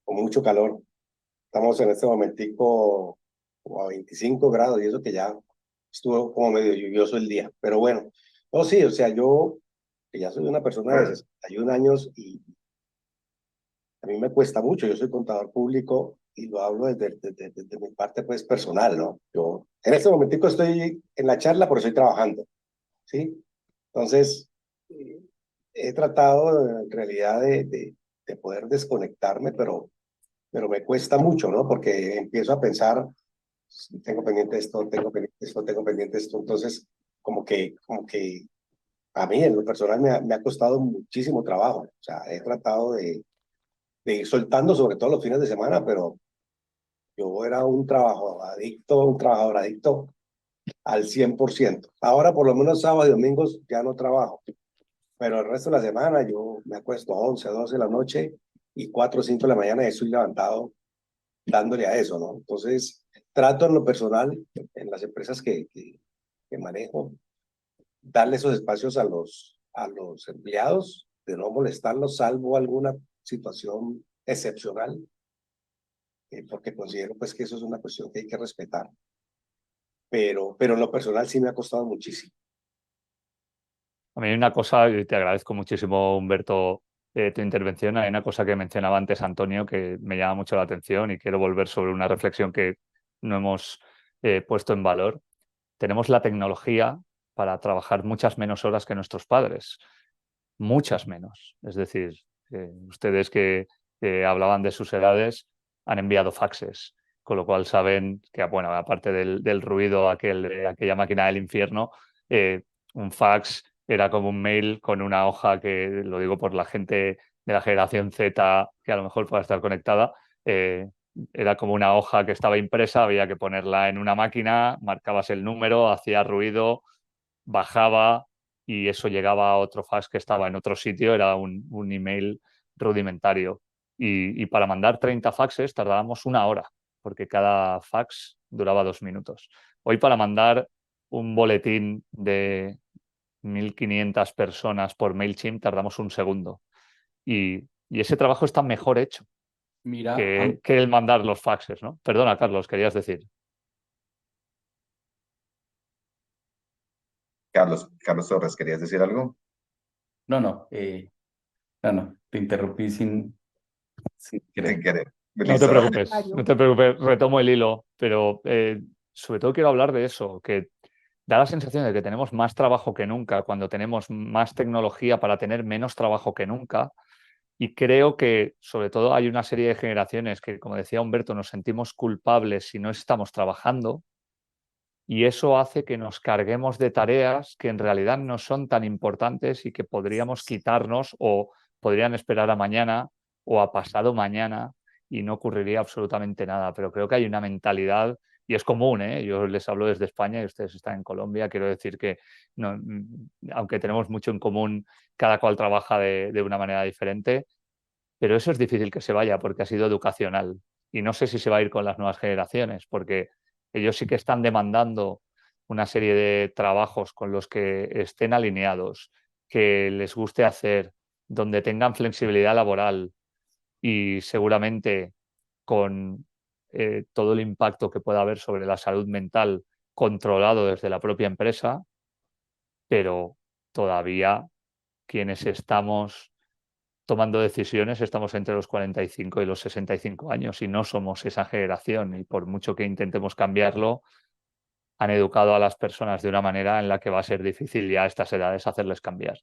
[SPEAKER 6] con mucho calor. Estamos en este momentico como a 25 grados y eso que ya estuvo como medio lluvioso el día. Pero bueno, no, sí, o sea, yo que ya soy una persona de 61 años y a mí me cuesta mucho. Yo soy contador público y lo hablo desde mi parte pues personal, ¿no? Yo en este momentico estoy en la charla, pero estoy trabajando, ¿sí? Entonces, he tratado en realidad de poder desconectarme, pero me cuesta mucho, ¿no? Porque empiezo a pensar, tengo pendiente esto, tengo pendiente esto, tengo pendiente esto. Entonces, como que a mí en lo personal me ha costado muchísimo trabajo. O sea, he tratado de ir soltando, sobre todo los fines de semana, pero yo era un trabajador adicto al 100%. Ahora, por lo menos sábados y domingos, ya no trabajo. Pero el resto de la semana yo me acuesto a 11, 12 de la noche y 4 o 5 de la mañana y estoy levantado dándole a eso, ¿no? Entonces, trato en lo personal, en las empresas que manejo, darle esos espacios a los empleados, de no molestarlos, salvo alguna situación excepcional, porque considero pues que eso es una cuestión que hay que respetar. Pero en lo personal sí me ha costado muchísimo.
[SPEAKER 3] A mí hay una cosa, y te agradezco muchísimo, Humberto, tu intervención. Hay una cosa que mencionaba antes Antonio que me llama mucho la atención y quiero volver sobre una reflexión que no hemos puesto en valor. Tenemos la tecnología para trabajar muchas menos horas que nuestros padres, muchas menos. Es decir, ustedes que hablaban de sus edades han enviado faxes, con lo cual saben que, bueno, aparte del ruido aquella máquina del infierno, un fax era como un mail con una hoja que, lo digo por la gente de la generación Z que a lo mejor pueda estar conectada, era como una hoja que estaba impresa, había que ponerla en una máquina, marcabas el número, hacía ruido, bajaba y eso llegaba a otro fax que estaba en otro sitio, era un email rudimentario. Y para mandar 30 faxes tardábamos 1 hora, porque cada fax duraba 2 minutos. Hoy para mandar un boletín de 1.500 personas por MailChimp tardamos 1 segundo. Y ese trabajo está mejor hecho
[SPEAKER 7] Mira,
[SPEAKER 3] que el mandar los faxes, ¿no? Perdona, Carlos, querías decir.
[SPEAKER 1] Carlos Torres, ¿querías decir algo?
[SPEAKER 7] no, te interrumpí sin querer.
[SPEAKER 1] Sin querer.
[SPEAKER 3] No te
[SPEAKER 1] Listo.
[SPEAKER 3] preocupes, no te preocupes, retomo el hilo, pero sobre todo quiero hablar de eso, que da la sensación de que tenemos más trabajo que nunca, cuando tenemos más tecnología para tener menos trabajo que nunca. Y creo que, sobre todo, hay una serie de generaciones que, como decía Humberto, nos sentimos culpables si no estamos trabajando y eso hace que nos carguemos de tareas que en realidad no son tan importantes y que podríamos quitarnos o podrían esperar a mañana o a pasado mañana y no ocurriría absolutamente nada. Pero creo que hay una mentalidad, y es común, ¿eh? Yo les hablo desde España y ustedes están en Colombia, quiero decir que no, aunque tenemos mucho en común, cada cual trabaja de una manera diferente, pero eso es difícil que se vaya porque ha sido educacional. Y no sé si se va a ir con las nuevas generaciones, porque ellos sí que están demandando una serie de trabajos con los que estén alineados, que les guste hacer, donde tengan flexibilidad laboral y seguramente con todo el impacto que pueda haber sobre la salud mental controlado desde la propia empresa, pero todavía quienes estamos tomando decisiones estamos entre los 45 y los 65 años y no somos esa generación y por mucho que intentemos cambiarlo, han educado a las personas de una manera en la que va a ser difícil ya a estas edades hacerles cambiar.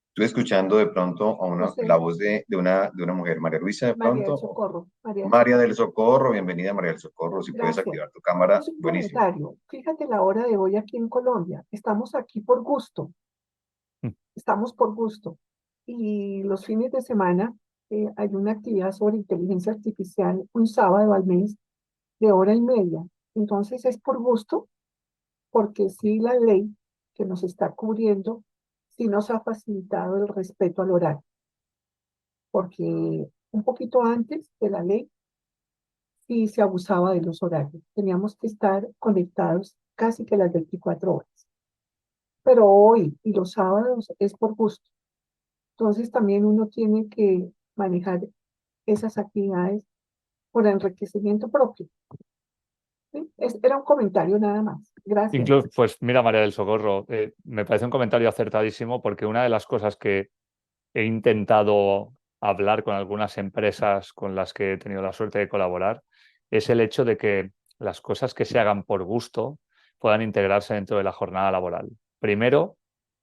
[SPEAKER 1] Estoy escuchando de pronto a
[SPEAKER 8] José.
[SPEAKER 1] la voz de una mujer, María Luisa, de
[SPEAKER 8] María
[SPEAKER 1] pronto.
[SPEAKER 8] del Socorro.
[SPEAKER 1] María del Socorro, bienvenida María del Socorro, si puedes
[SPEAKER 8] Gracias.
[SPEAKER 1] activar tu cámara,
[SPEAKER 8] Es un
[SPEAKER 1] buenísimo.
[SPEAKER 8] comentario. Fíjate la hora de hoy aquí en Colombia. Estamos aquí por gusto. Estamos por gusto. Y los fines de semana hay una actividad sobre inteligencia artificial un sábado al mes de 1 hora y media. Entonces es por gusto, porque sí la ley que nos está cubriendo sí nos ha facilitado el respeto al horario. Porque un poquito antes de la ley sí se abusaba de los horarios. Teníamos que estar conectados casi que las 24 horas. Pero hoy y los sábados es por gusto. Entonces también uno tiene que manejar esas actividades por enriquecimiento propio. ¿Sí? Era un comentario nada más. Gracias.
[SPEAKER 3] Incluso, pues mira, María del Socorro, me parece un comentario acertadísimo porque una de las cosas que he intentado hablar con algunas empresas con las que he tenido la suerte de colaborar es el hecho de que las cosas que se hagan por gusto puedan integrarse dentro de la jornada laboral. Primero,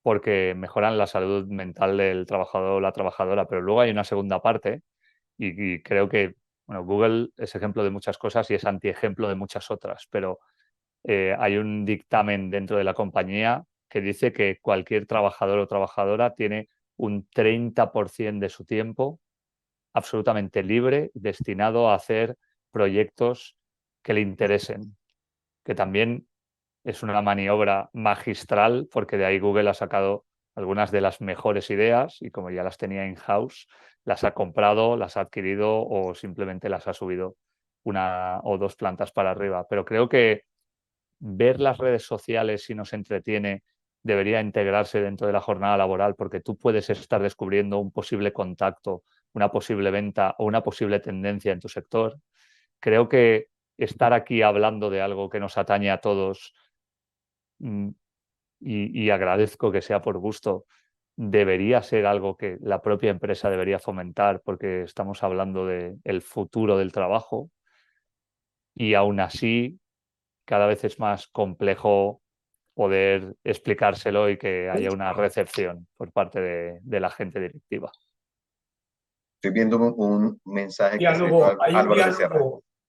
[SPEAKER 3] porque mejoran la salud mental del trabajador o la trabajadora, pero luego hay una segunda parte y creo que bueno, Google es ejemplo de muchas cosas y es antiejemplo de muchas otras, pero hay un dictamen dentro de la compañía que dice que cualquier trabajador o trabajadora tiene un 30% de su tiempo absolutamente libre destinado a hacer proyectos que le interesen, que también es una maniobra magistral porque de ahí Google ha sacado algunas de las mejores ideas y como ya las tenía in-house, las ha comprado, las ha adquirido o simplemente las ha subido 1 o 2 plantas para arriba. Pero creo que ver las redes sociales si nos entretiene debería integrarse dentro de la jornada laboral porque tú puedes estar descubriendo un posible contacto, una posible venta o una posible tendencia en tu sector. Creo que estar aquí hablando de algo que nos atañe a todos y agradezco que sea por gusto, debería ser algo que la propia empresa debería fomentar porque estamos hablando del futuro del trabajo y aún así cada vez es más complejo poder explicárselo y que haya una recepción por parte de la gente directiva.
[SPEAKER 1] Estoy viendo un mensaje que
[SPEAKER 5] Diálogo, hay un
[SPEAKER 1] Álvaro Becerra.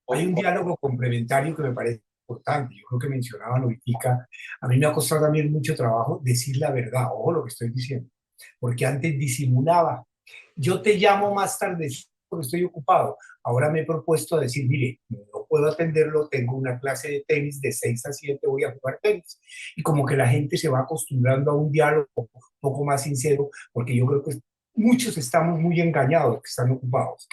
[SPEAKER 5] hay un diálogo complementario que me parece importante. Yo creo que mencionaban ahorita, a mí me ha costado también mucho trabajo decir la verdad, ojo lo que estoy diciendo, porque antes disimulaba. Yo te llamo más tarde porque estoy ocupado. Ahora me he propuesto decir, mire, no puedo atenderlo, tengo una clase de tenis de 6 a 7, voy a jugar tenis. Y como que la gente se va acostumbrando a un diálogo un poco más sincero, porque yo creo que muchos estamos muy engañados que están ocupados.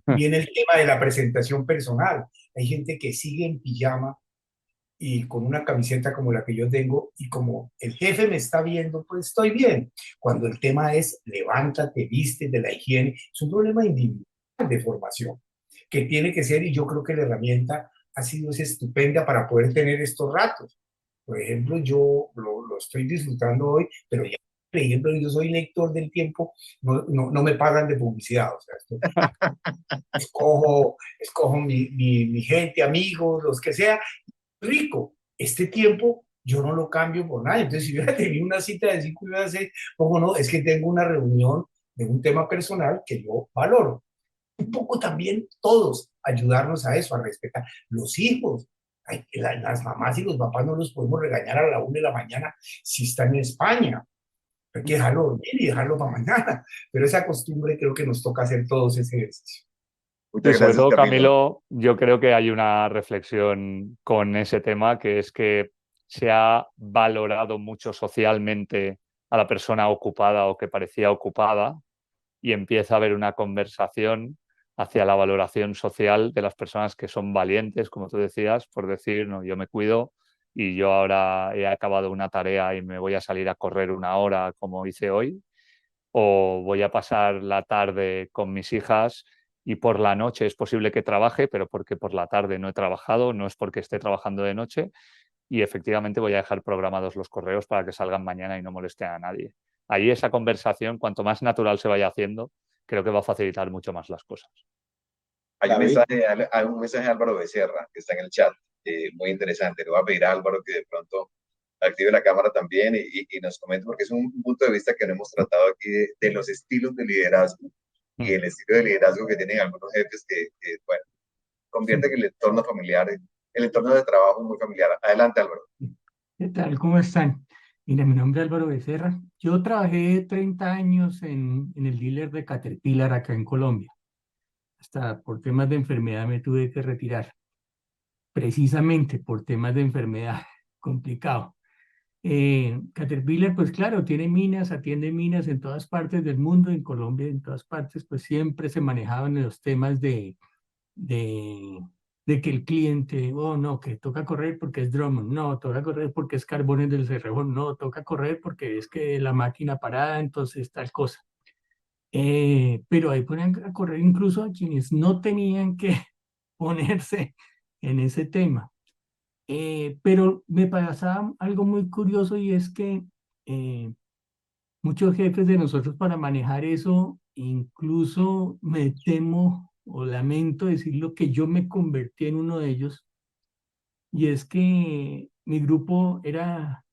[SPEAKER 5] Viene el tema de la presentación personal. Hay gente que sigue en pijama y con una camiseta como la que yo tengo y como el jefe me está viendo, pues estoy bien. Cuando el tema es levántate, viste de la higiene, es un problema individual de formación que tiene que ser y yo creo que la herramienta ha sido estupenda para poder tener estos ratos. Por ejemplo, yo lo estoy disfrutando hoy, pero ya, por ejemplo, yo soy lector del Tiempo, no me pagan de publicidad, o sea, escojo mi gente, amigos, los que sea, rico. Este tiempo yo no lo cambio por nada. Entonces, si hubiera tenido una cita de 5 y 6, ¿cómo no? Es que tengo una reunión de un tema personal que yo valoro. Un poco también todos ayudarnos a eso, a respetar. Los hijos, las mamás y los papás no los podemos regañar a la 1 de la mañana si están en España. Hay que dejarlo dormir y dejarlo para mañana. Pero esa costumbre creo que nos toca hacer todos ese ejercicio.
[SPEAKER 3] Y sobre todo, Camilo, yo creo que hay una reflexión con ese tema, que es que se ha valorado mucho socialmente a la persona ocupada o que parecía ocupada y empieza a haber una conversación hacia la valoración social de las personas que son valientes, como tú decías, por decir, no, yo me cuido y yo ahora he acabado una tarea y me voy a salir a correr 1 hora como hice hoy, o voy a pasar la tarde con mis hijas y por la noche es posible que trabaje, pero porque por la tarde no he trabajado, no es porque esté trabajando de noche y efectivamente voy a dejar programados los correos para que salgan mañana y no molesten a nadie. ahí esa conversación, cuanto más natural se vaya haciendo, creo que va a facilitar mucho más las cosas.
[SPEAKER 1] Hay un mensaje de Álvaro Becerra que está en el chat, muy interesante. Le voy a pedir a Álvaro que de pronto active la cámara también y nos comente, porque es un punto de vista que no hemos tratado aquí de los estilos de liderazgo y el estilo de liderazgo que tienen algunos jefes que bueno, convierten el entorno familiar, el entorno de trabajo muy familiar. Adelante, Álvaro.
[SPEAKER 9] ¿Qué tal? ¿Cómo están? Mira, mi nombre es Álvaro Becerra. Yo trabajé 30 años en el dealer de Caterpillar acá en Colombia. Hasta por temas de enfermedad me tuve que retirar. Precisamente por temas de enfermedad. Complicado. Caterpillar, pues claro, tiene minas, atiende minas en todas partes del mundo, en Colombia, en todas partes, pues siempre se manejaban los temas de que el cliente, oh no, que toca correr porque es Drummond, no, toca correr porque es Carbones del Cerrejón, no, toca correr porque es que la máquina parada, entonces tal cosa. Pero ahí ponían a correr incluso a quienes no tenían que ponerse en ese tema. Pero me pasaba algo muy curioso y es que muchos jefes de nosotros para manejar eso, incluso me temo o lamento decirlo que yo me convertí en uno de ellos, y es que mi grupo era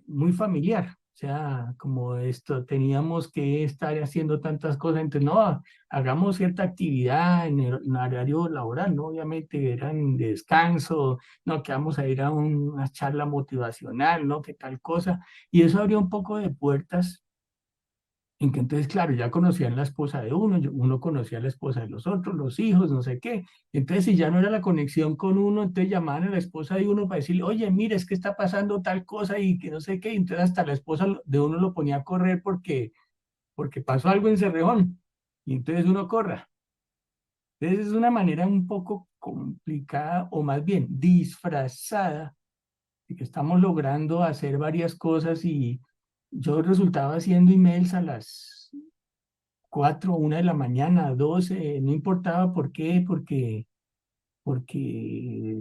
[SPEAKER 9] muy familiar. O sea, como esto, teníamos que estar haciendo tantas cosas, entonces no, hagamos cierta actividad en horario laboral, ¿no? Obviamente eran de descanso, no, que vamos a ir a una charla motivacional, ¿no? Que tal cosa. Y eso abrió un poco de puertas en que entonces, claro, ya conocían la esposa de uno, uno conocía a la esposa de los otros, los hijos, no sé qué. Entonces, si ya no era la conexión con uno, entonces llamaban a la esposa de uno para decirle, oye, mira, es que está pasando tal cosa y que no sé qué. Y entonces hasta la esposa de uno lo ponía a correr porque pasó algo en Cerrejón. Y entonces uno corra. Entonces es una manera un poco complicada o más bien disfrazada de que estamos logrando hacer varias cosas, y yo resultaba haciendo emails a las 4 o 1 de la mañana, 12, no importaba por qué, porque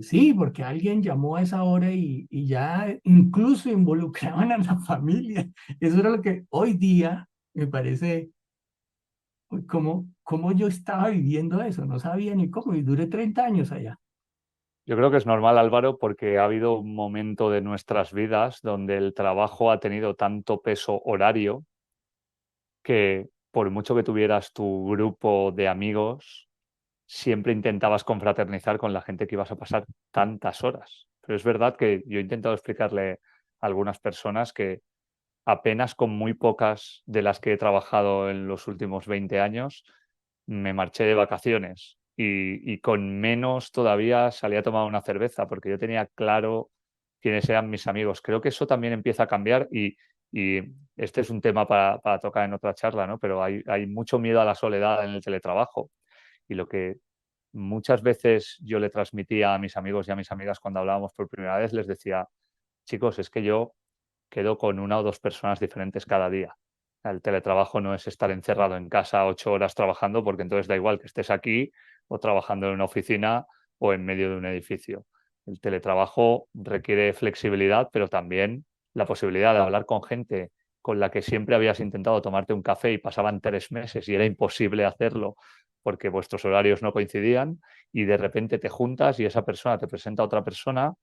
[SPEAKER 9] sí, porque alguien llamó a esa hora y ya incluso involucraban a la familia. Eso era lo que hoy día me parece, como yo estaba viviendo eso, no sabía ni cómo, y duré 30 años allá.
[SPEAKER 3] Yo creo que es normal, Álvaro, porque ha habido un momento de nuestras vidas donde el trabajo ha tenido tanto peso horario que por mucho que tuvieras tu grupo de amigos, siempre intentabas confraternizar con la gente que ibas a pasar tantas horas. Pero es verdad que yo he intentado explicarle a algunas personas que apenas con muy pocas de las que he trabajado en los últimos 20 años me marché de vacaciones y con menos todavía salí a tomar una cerveza porque yo tenía claro quiénes eran mis amigos. Creo que eso también empieza a cambiar y este es un tema para tocar en otra charla, ¿no? Pero hay mucho miedo a la soledad en el teletrabajo y lo que muchas veces yo le transmitía a mis amigos y a mis amigas cuando hablábamos por primera vez, les decía, chicos, es que yo quedo con una o dos personas diferentes cada día. El teletrabajo no es estar encerrado en casa 8 horas trabajando, porque entonces da igual que estés aquí o trabajando en una oficina o en medio de un edificio. El teletrabajo requiere flexibilidad, pero también la posibilidad de hablar con gente con la que siempre habías intentado tomarte un café y pasaban 3 meses y era imposible hacerlo porque vuestros horarios no coincidían, y de repente te juntas y esa persona te presenta a otra persona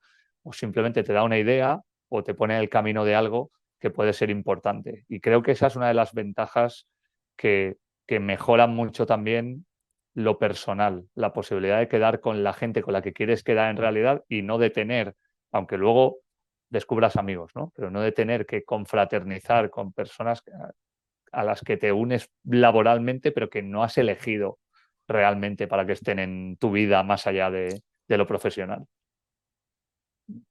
[SPEAKER 3] o simplemente te da una idea o te pone en el camino de algo que puede ser importante. Y creo que esa es una de las ventajas que mejoran mucho también lo personal, la posibilidad de quedar con la gente con la que quieres quedar en realidad y no de tener, aunque luego descubras amigos, ¿no? Pero no de tener que confraternizar con personas a las que te unes laboralmente, pero que no has elegido realmente para que estén en tu vida más allá de lo profesional.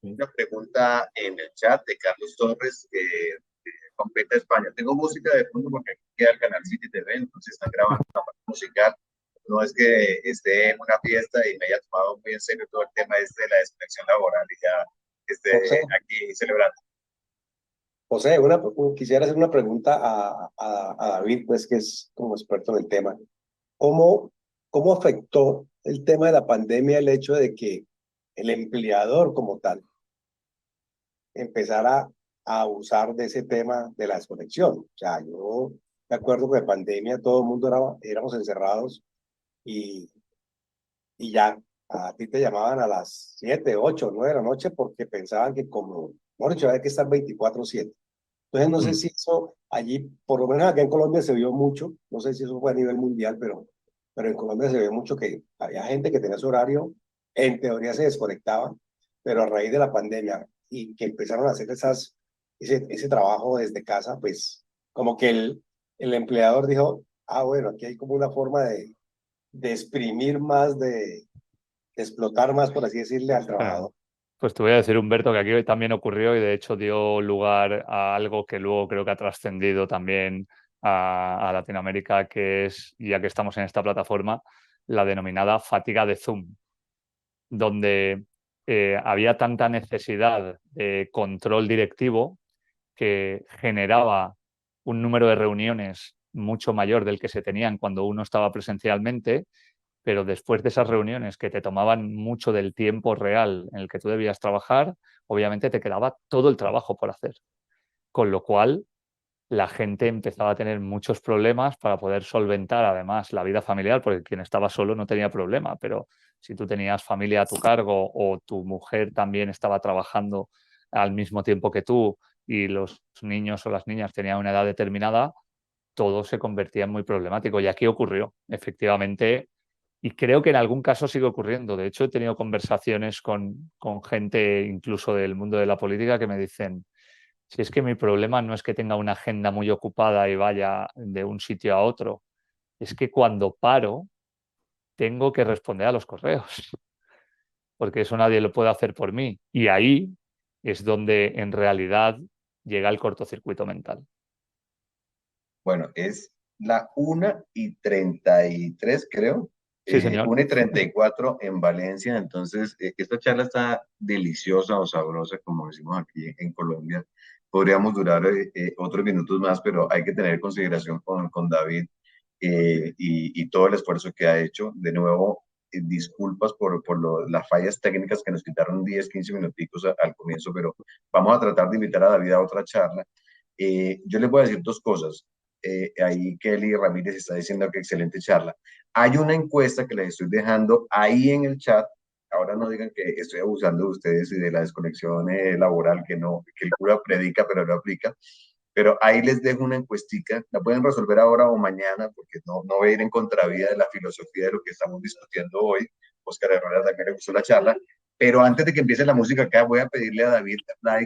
[SPEAKER 1] Una pregunta en el chat de Carlos Torres, que completa España. Tengo música de fondo porque aquí queda el canal City TV, entonces están grabando una parte musical. No es que esté en una fiesta y me haya tomado muy en serio todo el tema este de la desconexión laboral y ya esté aquí celebrando.
[SPEAKER 6] José, quisiera hacer una pregunta a David, pues que es como experto en el tema. ¿Cómo afectó el tema de la pandemia el hecho de que el empleador como tal empezara a abusar de ese tema de la desconexión. O sea, yo me acuerdo que en pandemia todo el mundo éramos encerrados y ya a ti te llamaban a las 7, 8, 9 de la noche porque pensaban que como, bueno, dicho, había que estar 24/7. Entonces no sé si eso allí, por lo menos acá en Colombia se vio mucho, no sé si eso fue a nivel mundial, pero en Colombia se ve mucho que había gente que tenía su horario, en teoría se desconectaba, pero a raíz de la pandemia y que empezaron a hacer ese trabajo desde casa, pues como que el empleador dijo, ah, bueno, aquí hay como una forma de exprimir más, de explotar más, por así decirle, al trabajador.
[SPEAKER 3] Pues te voy a decir, Humberto, que aquí también ocurrió y de hecho dio lugar a algo que luego creo que ha trascendido también a Latinoamérica, que es, ya que estamos en esta plataforma, la denominada fatiga de Zoom, donde había tanta necesidad de control directivo que generaba un número de reuniones mucho mayor del que se tenían cuando uno estaba presencialmente, pero después de esas reuniones que te tomaban mucho del tiempo real en el que tú debías trabajar, obviamente te quedaba todo el trabajo por hacer. Con lo cual, la gente empezaba a tener muchos problemas para poder solventar además la vida familiar, porque quien estaba solo no tenía problema, pero si tú tenías familia a tu cargo o tu mujer también estaba trabajando al mismo tiempo que tú y los niños o las niñas tenían una edad determinada, todo se convertía en muy problemático. Y aquí ocurrió, efectivamente, y creo que en algún caso sigue ocurriendo. De hecho, he tenido conversaciones con gente incluso del mundo de la política que me dicen, si es que mi problema no es que tenga una agenda muy ocupada y vaya de un sitio a otro, es que cuando paro tengo que responder a los correos, porque eso nadie lo puede hacer por mí. Y ahí es donde en realidad llega el cortocircuito mental.
[SPEAKER 1] Bueno, es la 1:33, creo.
[SPEAKER 3] Sí, señor.
[SPEAKER 1] 1:34 en Valencia. Entonces, esta charla está deliciosa o sabrosa, como decimos aquí en Colombia. Podríamos durar otros minutos más, pero hay que tener consideración con David y todo el esfuerzo que ha hecho. De nuevo, disculpas por las fallas técnicas que nos quitaron 10, 15 minuticos al comienzo, pero vamos a tratar de invitar a David a otra charla. Yo les voy a decir dos cosas. Ahí Kelly Ramírez está diciendo que excelente charla. Hay una encuesta que les estoy dejando ahí en el chat. Ahora no digan que estoy abusando de ustedes y de la desconexión laboral que el cura predica pero no aplica. Pero ahí les dejo una encuestica. La pueden resolver ahora o mañana porque no voy a ir en contravía de la filosofía de lo que estamos discutiendo hoy. Oscar Herrera también le gustó la charla. Pero antes de que empiece la música acá, voy a pedirle a David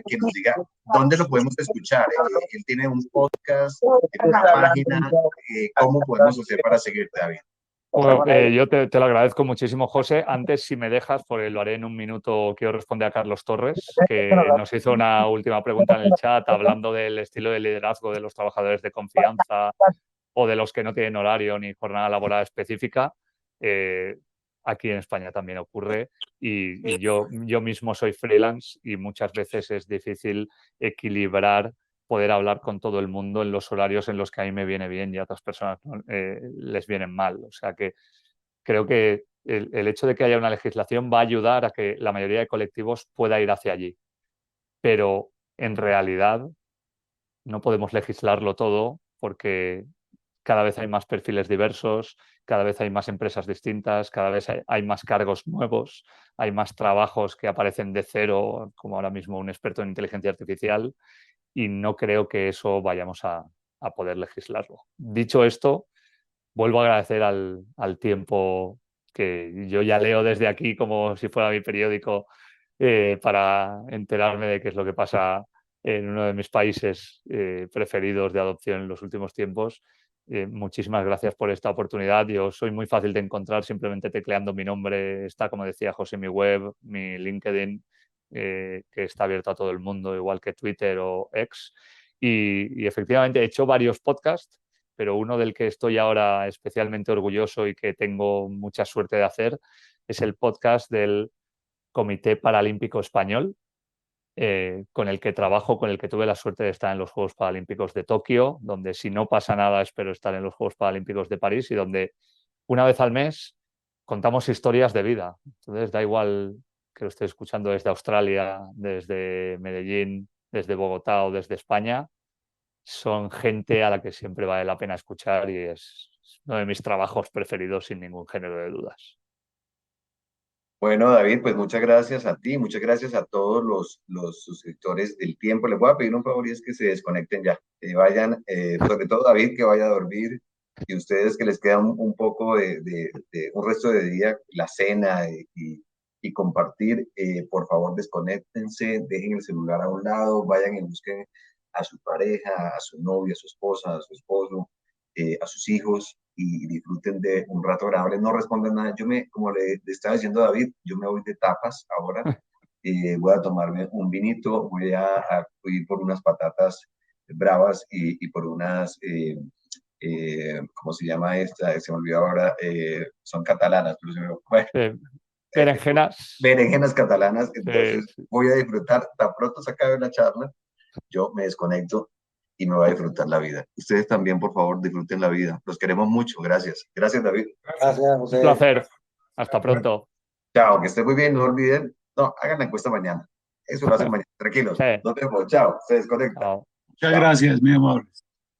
[SPEAKER 1] que nos diga dónde lo podemos escuchar. Él tiene un podcast, tiene una página. ¿Cómo podemos hacer para seguirte, David?
[SPEAKER 3] Bueno, yo te lo agradezco muchísimo, José. Antes, si me dejas, porque lo haré en un minuto, quiero responder a Carlos Torres, que nos hizo una última pregunta en el chat hablando del estilo de liderazgo de los trabajadores de confianza o de los que no tienen horario ni jornada laboral específica. Aquí en España también ocurre y yo mismo soy freelance y muchas veces es difícil equilibrar poder hablar con todo el mundo en los horarios en los que a mí me viene bien y a otras personas les vienen mal. O sea que creo que el hecho de que haya una legislación va a ayudar a que la mayoría de colectivos pueda ir hacia allí. Pero en realidad no podemos legislarlo todo porque cada vez hay más perfiles diversos, cada vez hay más empresas distintas, cada vez hay más cargos nuevos, hay más trabajos que aparecen de cero, como ahora mismo un experto en inteligencia artificial, y no creo que eso vayamos a poder legislarlo. Dicho esto, vuelvo a agradecer al tiempo que yo ya leo desde aquí como si fuera mi periódico para enterarme de qué es lo que pasa en uno de mis países preferidos de adopción en los últimos tiempos. Muchísimas gracias por esta oportunidad. Yo soy muy fácil de encontrar simplemente tecleando mi nombre. Está, como decía José, mi web, mi LinkedIn, que está abierto a todo el mundo, igual que Twitter o X. Y efectivamente he hecho varios podcasts, pero uno del que estoy ahora especialmente orgulloso y que tengo mucha suerte de hacer es el podcast del Comité Paralímpico Español, con el que trabajo, con el que tuve la suerte de estar en los Juegos Paralímpicos de Tokio, donde si no pasa nada espero estar en los Juegos Paralímpicos de París y donde una vez al mes contamos historias de vida. Entonces da igual que lo esté escuchando desde Australia, desde Medellín, desde Bogotá o desde España, son gente a la que siempre vale la pena escuchar y es uno de mis trabajos preferidos sin ningún género de dudas.
[SPEAKER 1] Bueno, David, pues muchas gracias a ti, muchas gracias a todos los suscriptores del tiempo. Les voy a pedir un favor y es que se desconecten ya, que vayan, sobre todo David, que vaya a dormir, y ustedes que les queda un poco de un resto de día, la cena y compartir, por favor desconéctense, dejen el celular a un lado, vayan y busquen a su pareja, a su novia, a su esposa, a su esposo, a sus hijos y disfruten de un rato agradable. No respondan nada. Como le estaba diciendo a David, yo me voy de tapas ahora. Voy a tomarme un vinito, voy a ir por unas patatas bravas y por unas, ¿cómo se llama esta? Se me olvidó ahora, son catalanas. Pero bueno,
[SPEAKER 3] berenjenas.
[SPEAKER 1] Berenjenas catalanas. Entonces
[SPEAKER 3] sí.
[SPEAKER 1] voy a disfrutar. Tan pronto se acabe la charla, yo me desconecto y me voy a disfrutar la vida. Ustedes también, por favor, disfruten la vida. Los queremos mucho. Gracias. Gracias, David.
[SPEAKER 6] Gracias, José.
[SPEAKER 3] Un placer. Hasta pronto.
[SPEAKER 1] Chao, que estén muy bien. No olviden. No, hagan la encuesta mañana. Eso lo hacen mañana. Tranquilos.
[SPEAKER 3] Sí.
[SPEAKER 1] Nos vemos. Chao. Se desconecta.
[SPEAKER 3] Chao.
[SPEAKER 10] Muchas gracias, muy amables.